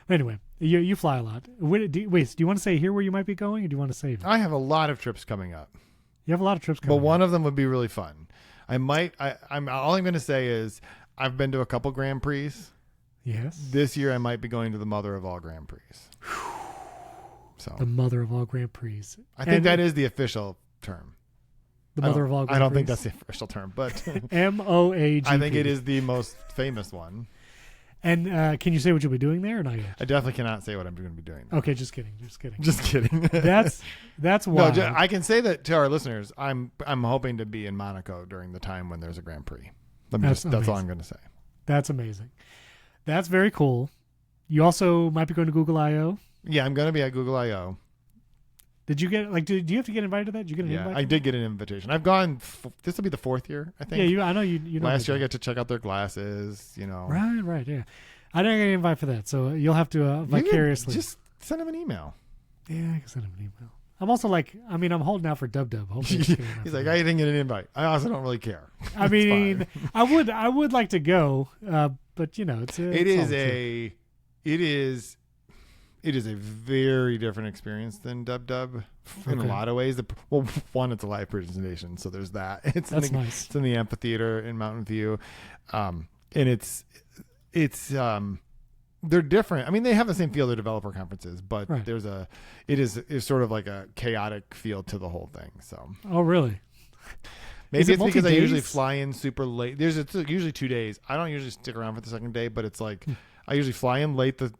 A: Anyway, you fly a lot. Do you want to say here where you might be going, or do you want to save it?
B: I have a lot of trips coming up.
A: You have a lot of trips coming up.
B: But one of them would be really fun. All I'm going to say is I've been to a couple Grand Prix.
A: Yes.
B: This year I might be going to the mother of all Grand Prix. So
A: the mother of all Grand Prix.
B: I think that is the official term.
A: The mother of all Grand Prix.
B: I don't think that's the official term, but
A: MOAGP.
B: I think it is the most famous one.
A: And can you say what you'll be doing there or not yet?
B: I definitely cannot say what I'm going to be doing.
A: Okay, just kidding.
B: Just kidding.
A: That's why.
B: No, I can say that to our listeners. I'm hoping to be in Monaco during the time when there's a Grand Prix. That's all I'm going to say. That's
A: amazing. That's very cool. You also might be going to Google I/O.
B: Yeah, I'm going to be at Google I/O.
A: Did you get do you have to get invited to that? Did you get an invite?
B: I did get an invitation. I've gone. This will be the 4th year, I think.
A: Yeah, I know you.
B: Last year I got to check out their glasses.
A: Right. Yeah, I didn't get an invite for that, so you'll have to vicariously
B: just send him an email.
A: Yeah, I can send him an email. I'm also I'm holding out for Dub.
B: He's like, I didn't get an invite. I also don't really care.
A: I mean, I would like to go, but
B: it is a very different experience than Dub in a lot of ways. One, it's a live presentation, so there's that.
A: That's nice.
B: It's in the amphitheater in Mountain View, and it's they're different. I mean, they have the same feel to developer conferences, but it's sort of like a chaotic feel to the whole thing. So.
A: Oh, really?
B: Maybe it's because I usually fly in super late. It's usually 2 days. I don't usually stick around for the second day, but it's like I usually fly in late the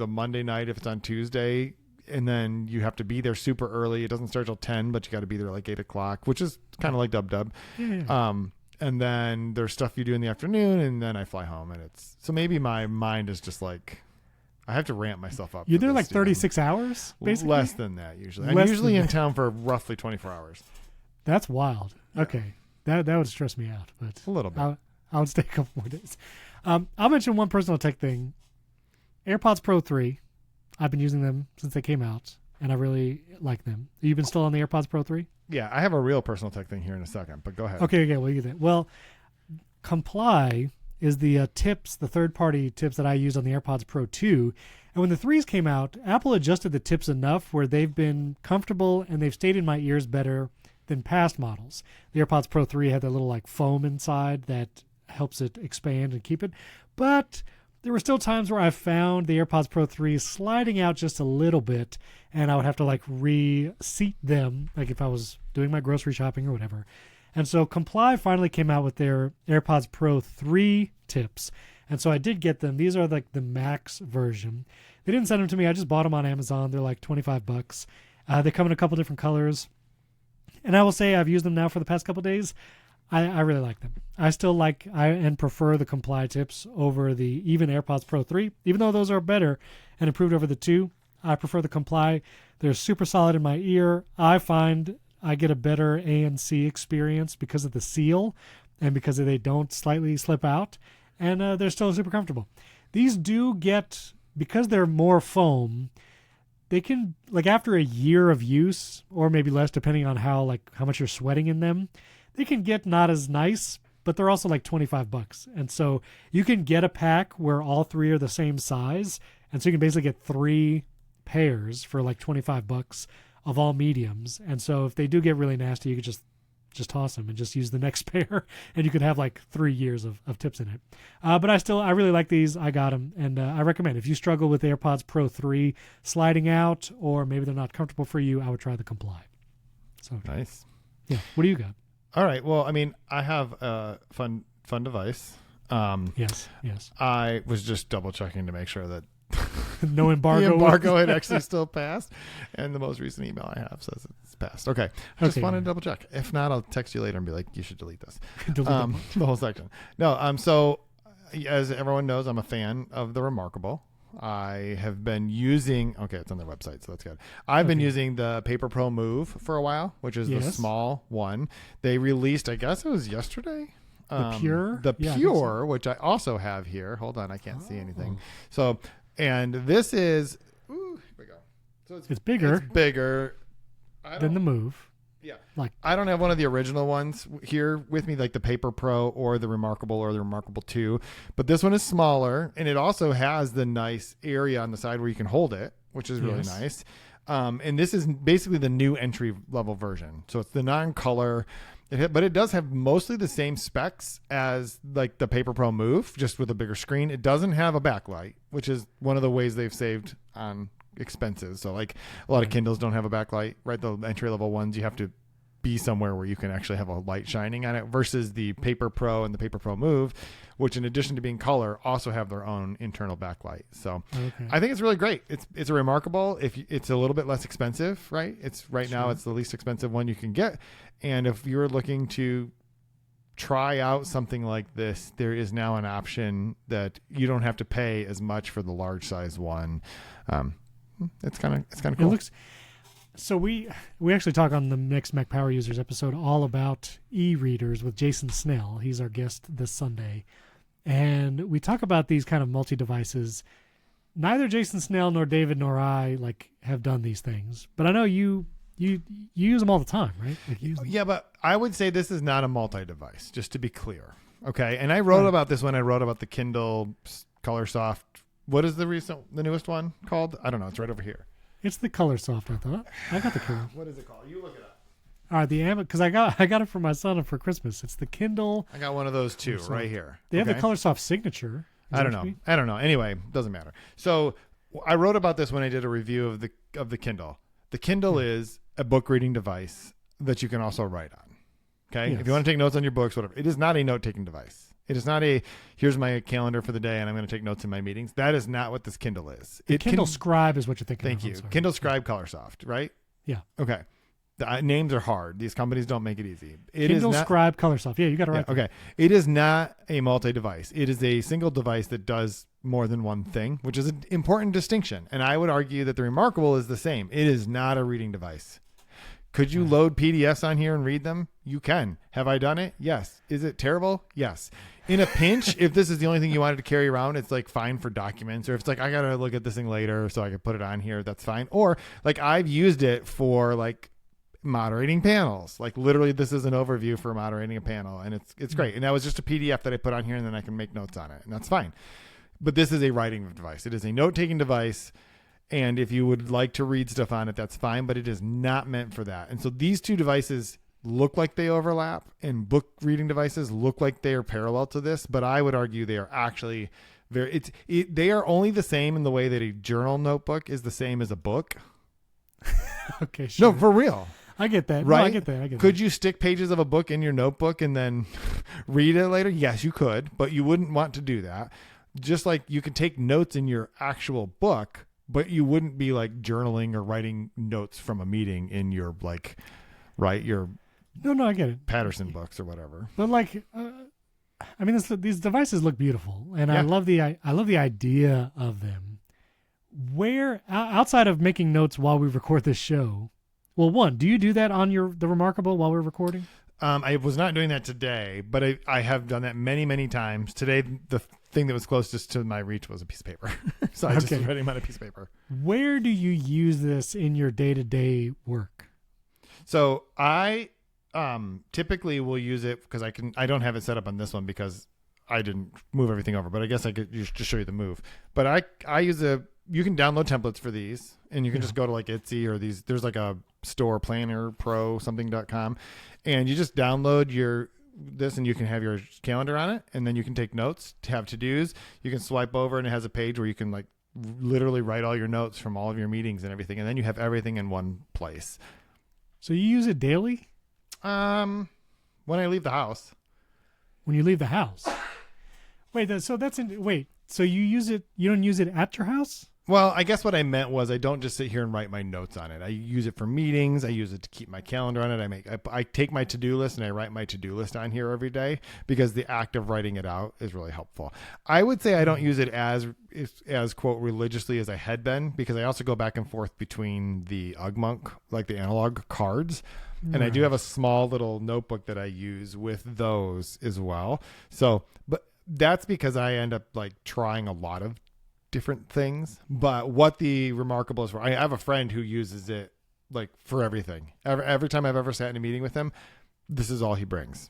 B: Monday night if it's on Tuesday, and then you have to be there super early. It doesn't start till 10, but you got to be there like 8 o'clock, which is kind of like Dub.
A: Yeah.
B: And then there's stuff you do in the afternoon, and then I fly home, and so maybe my mind is just like I have to ramp myself up.
A: You're there like 36 hours, basically.
B: Less than that usually. I'm usually in town for roughly 24 hours.
A: That's wild.
B: Yeah.
A: Okay, that would stress me out, but
B: a little bit.
A: I would stay a couple more days. I'll mention one personal tech thing. AirPods Pro 3. I've been using them since they came out, and I really like them. You've been still on the AirPods Pro 3?
B: Yeah, I have a real personal tech thing here in a second, but go ahead.
A: Okay, well, you get that. Well, Comply is the tips, the third-party tips that I use on the AirPods Pro 2. And when the 3s came out, Apple adjusted the tips enough where they've been comfortable and they've stayed in my ears better than past models. The AirPods Pro 3 had that little like foam inside that helps it expand and keep it. But there were still times where I found the AirPods Pro 3 sliding out just a little bit, and I would have to like reseat them, like if I was doing my grocery shopping or whatever. And so Comply finally came out with their AirPods Pro 3 tips. And so I did get them. These are like the max version. They didn't send them to me. I just bought them on Amazon. They're like $25. They come in a couple different colors. And I will say I've used them now for the past couple days. I really like them. I still like and prefer the Comply tips over the even AirPods Pro 3. Even though those are better and improved over the 2, I prefer the Comply. They're super solid in my ear. I find I get a better ANC experience because of the seal and because they don't slightly slip out. And they're still super comfortable. These do get, because they're more foam, they can, like after a year of use, or maybe less depending on how much you're sweating in them, they can get not as nice, but they're also like $25. And so you can get a pack where all 3 are the same size. And so you can basically get 3 pairs for like $25 of all mediums. And so if they do get really nasty, you could just toss them and just use the next pair, and you could have like 3 years of tips in it. But I really like these. I got them, and I recommend if you struggle with AirPods Pro 3 sliding out, or maybe they're not comfortable for you, I would try the Comply. So
B: nice.
A: Yeah. What do you got?
B: All right. Well, I mean, I have a fun device.
A: Yes.
B: I was just double checking to make sure that
A: no embargo.
B: The embargo had actually still passed, and the most recent email I have says it's passed. Okay. Just wanted to double check. If not, I'll text you later and be like, you should delete this. The whole section. No. So as everyone knows, I'm a fan of the Remarkable. I have been using, it's on their website, so that's good. I've been using the Paper Pro Move for a while, which is the small one. They released, I guess it was yesterday.
A: The Pure?
B: The Pure, so. Which I also have here. Hold on, I can't see anything. So, and this is, here we go. So
A: it's bigger.
B: It's bigger
A: than the Move.
B: Yeah. I don't have one of the original ones here with me, like the Paper Pro or the Remarkable or the Remarkable 2. But this one is smaller, and it also has the nice area on the side where you can hold it, which is really nice. And this is basically the new entry-level version. So it's the non-color, but it does have mostly the same specs as like the Paper Pro Move, just with a bigger screen. It doesn't have a backlight, which is one of the ways they've saved on expenses. So like a lot of Kindles don't have a backlight, right? The entry level ones, you have to be somewhere where you can actually have a light shining on it, versus the Paper Pro and the Paper Pro Move, which in addition to being color also have their own internal backlight. So I think it's really great. It's a Remarkable. It's a little bit less expensive, right? It's now it's the least expensive one you can get. And if you're looking to try out something like this, there is now an option that you don't have to pay as much for the large size one. It's kind of cool.
A: So we actually talk on the Next Mac Power Users episode all about e-readers with Jason Snell. He's our guest this Sunday. And we talk about these kind of multi-devices. Neither Jason Snell nor David nor I have done these things. But I know you use them all the time, right?
B: Yeah, but I would say this is not a multi-device, just to be clear. Okay, and I wrote about this when I wrote about the Kindle ColorSoft. What is the newest one called? I don't know. It's right over here.
A: It's the ColorSoft, I thought. I got the Kindle.
B: What is it called? You look it up.
A: All right, because I got it for my son for Christmas. It's the Kindle.
B: I got one of those too, right here.
A: They have the ColorSoft signature.
B: I don't know. Anyway, doesn't matter. So I wrote about this when I did a review of the Kindle. The Kindle is a book reading device that you can also write on. Okay, if you want to take notes on your books, whatever. It is not a note taking device. It is not here's my calendar for the day and I'm going to take notes in my meetings. That is not what this Kindle is.
A: Kindle Scribe is what you're thinking.
B: Thank you. Kindle Scribe ColorSoft, right?
A: Yeah.
B: Okay. The names are hard. These companies don't make it easy.
A: Kindle Scribe ColorSoft. Yeah, you got it right.
B: Okay. It is not a multi-device. It is a single device that does more than one thing, which is an important distinction. And I would argue that the Remarkable is the same. It is not a reading device. Could you load PDFs on here and read them? You can. Have I done it? Yes. Is it terrible? Yes. In a pinch, if this is the only thing you wanted to carry around, it's like fine for documents. Or if it's like, I got to look at this thing later so I can put it on here, that's fine. Or like I've used it for like moderating panels. Like literally this is an overview for moderating a panel, and it's great. And that was just a PDF that I put on here, and then I can make notes on it, and that's fine. But this is a writing device. It is a note-taking device. And if you would like to read stuff on it, that's fine, but it is not meant for that. And so these two devices look like they overlap, and book reading devices look like they are parallel to this, but I would argue they are actually they are only the same in the way that a journal notebook is the same as a book.
A: Okay, sure.
B: No, for real.
A: I get that.
B: Right?
A: No, I get that.
B: Could you stick pages of a book in your notebook and then read it later? Yes, you could, but you wouldn't want to do that. Just like you could take notes in your actual book, but you wouldn't be like journaling or writing notes from a meeting in your your
A: No, I get it.
B: Patterson books or whatever.
A: But like, I mean, these devices look beautiful, and
B: Yeah.
A: I love the idea of them. Where outside of making notes while we record this show, well, one, do you do that on the Remarkable while we're recording?
B: I was not doing that today, but I have done that many, many times. Today, the thing that was closest to my reach was a piece of paper. So I just was writing on a piece of paper.
A: Where do you use this in your day-to-day work?
B: So I typically will use it because I don't have it set up on this one because I didn't move everything over, but I guess I could just show you the move. But I use you can download templates for these, and you can just go to like Etsy or there's like a store, Planner Pro something.com, and you just download this, and you can have your calendar on it, and then you can take notes, have to-dos. You can swipe over, and it has a page where you can like literally write all your notes from all of your meetings and everything, and then you have everything in one place.
A: So you use it daily?
B: When I leave the house.
A: When you leave the house? Wait, so you use it? You don't use it at your house?
B: Well, I guess what I meant was I don't just sit here and write my notes on it. I use it for meetings. I use it to keep my calendar on it. I take my to-do list and I write my to-do list on here every day because the act of writing it out is really helpful. I would say I don't use it as quote religiously as I had been, because I also go back and forth between the Ugmonk, like the analog cards. And I do have a small little notebook that I use with those as well. So, but that's because I end up like trying a lot of different things. But what the Remarkable is for, I have a friend who uses it like for everything. Every time I've ever sat in a meeting with him, this is all he brings.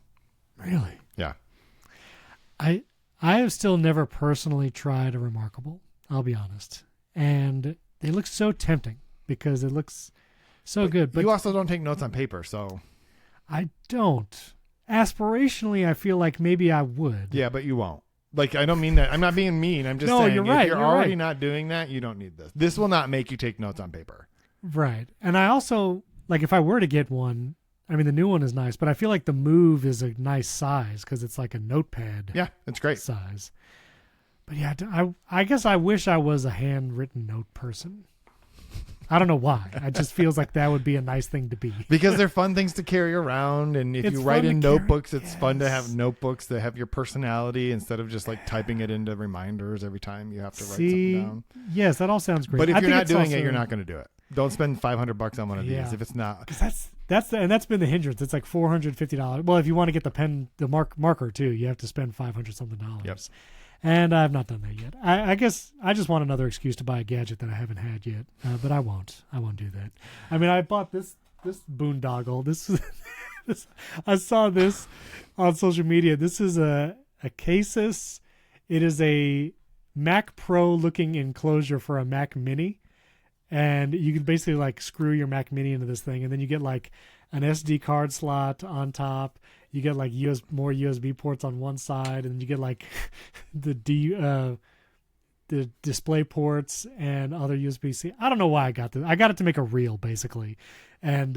A: Really?
B: Yeah.
A: I have still never personally tried a Remarkable, I'll be honest. And they look so tempting because it looks so good. But
B: you also don't take notes on paper, so.
A: I don't. Aspirationally, I feel like maybe I would.
B: Yeah, but you won't. Like, I don't mean that. I'm not being mean. I'm just saying
A: you're right,
B: if you're
A: you're
B: already
A: right.
B: not doing that, you don't need this. This will not make you take notes on paper.
A: Right. And I also, like, if I were to get one, I mean, the new one is nice, but I feel like the Move is a nice size because it's like a notepad.
B: Yeah, it's great.
A: Size. But yeah, I guess I wish I was a handwritten note person. I don't know why. It just feels like that would be a nice thing to be.
B: Because they're fun things to carry around, and if
A: It's
B: you write
A: fun
B: in
A: to carry-
B: notebooks, it's fun to have
A: Yes.
B: notebooks that have your personality instead of just like typing it into reminders every time you have to write
A: See,
B: something down.
A: yes, that all sounds great.
B: But if
A: I
B: you're
A: think
B: not
A: it's
B: doing
A: also-
B: it, you're not going to do it. Don't spend $500 on one of
A: Yeah.
B: these if it's not.
A: 'Cause that's been the hindrance. It's like $450. Well, if you want to get the pen, the marker too, you have to spend $500 something.
B: Yep.
A: And I've not done that yet. I guess I just want another excuse to buy a gadget that I haven't had yet. But I won't. I won't do that. I mean, I bought this boondoggle. This I saw this on social media. This is a Casus. It is a Mac Pro looking enclosure for a Mac Mini. And you can basically like screw your Mac Mini into this thing, and then you get like an SD card slot on top. You get like more USB ports on one side, and you get like the display ports and other USB-C. I don't know why I got this. I got it to make a reel basically, and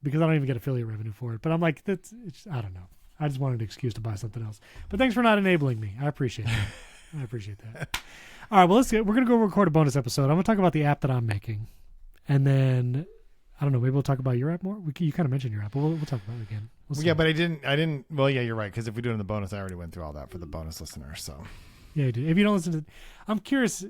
A: because I don't even get affiliate revenue for it. But I'm like, I don't know. I just wanted an excuse to buy something else. But thanks for not enabling me. I appreciate that. I appreciate that. All right, well, we're going to go record a bonus episode. I'm going to talk about the app that I'm making. And then, I don't know, maybe we'll talk about your app more. You kind of mentioned your app, but we'll talk about it again. We'll
B: Yeah, but I didn't. Well, yeah, you're right. Because if we do it in the bonus, I already went through all that for the bonus listeners. So
A: yeah, you did. If you don't listen to, I'm curious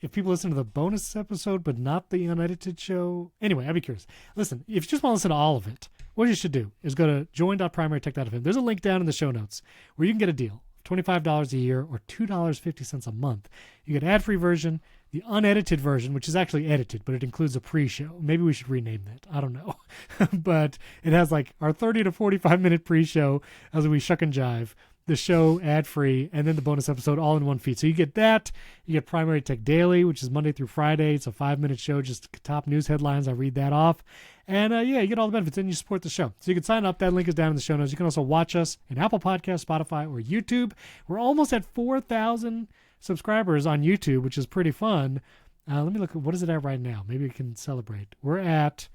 A: if people listen to the bonus episode but not the unedited show. Anyway, I'd be curious. Listen, if you just want to listen to all of it, what you should do is go to join.primarytech.fm. There's a link down in the show notes where you can get a deal. $25 a year or $2.50 a month. You get ad-free version, the unedited version, which is actually edited, but it includes a pre-show. Maybe we should rename that. I don't know. But it has like our 30 to 45-minute pre-show as we shuck and jive, the show ad-free, and then the bonus episode all in one feed. So you get that. You get Primary Tech Daily, which is Monday through Friday. It's a 5-minute show, just top news headlines. I read that off. And yeah, you get all the benefits and you support the show. So you can sign up. That link is down in the show notes. You can also watch us in Apple Podcasts, Spotify, or YouTube. We're almost at 4,000 subscribers on YouTube, which is pretty fun. Let me look at what is it at right now. Maybe we can celebrate. We're at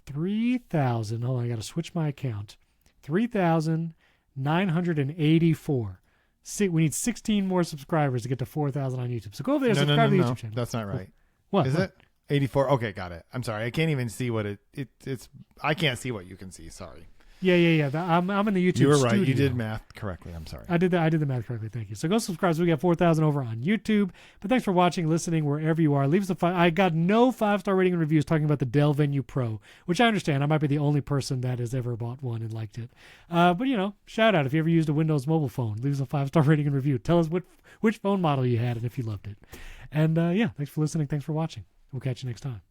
A: 3,000. Hold on, I got to switch my account. 3,984. See, we need 16 more subscribers to get to 4,000 on YouTube. So go over there and subscribe to the YouTube channel.
B: That's not right.
A: What?
B: Is it? 84. Okay, got it. I'm sorry. I can't even see what it's. I can't see what you can see. Sorry.
A: Yeah. I'm in the YouTube
B: You were
A: studio.
B: right. You did math correctly. I'm sorry.
A: I did the math correctly. Thank you. So go subscribe. So we got 4,000 over on YouTube. But thanks for watching, listening, wherever you are. Leave us a I got no 5-star rating and reviews talking about the Dell Venue Pro, which I understand. I might be the only person that has ever bought one and liked it. But shout out if you ever used a Windows mobile phone. Leave us a 5-star rating and review. Tell us which phone model you had and if you loved it. And yeah, thanks for listening. Thanks for watching. We'll catch you next time.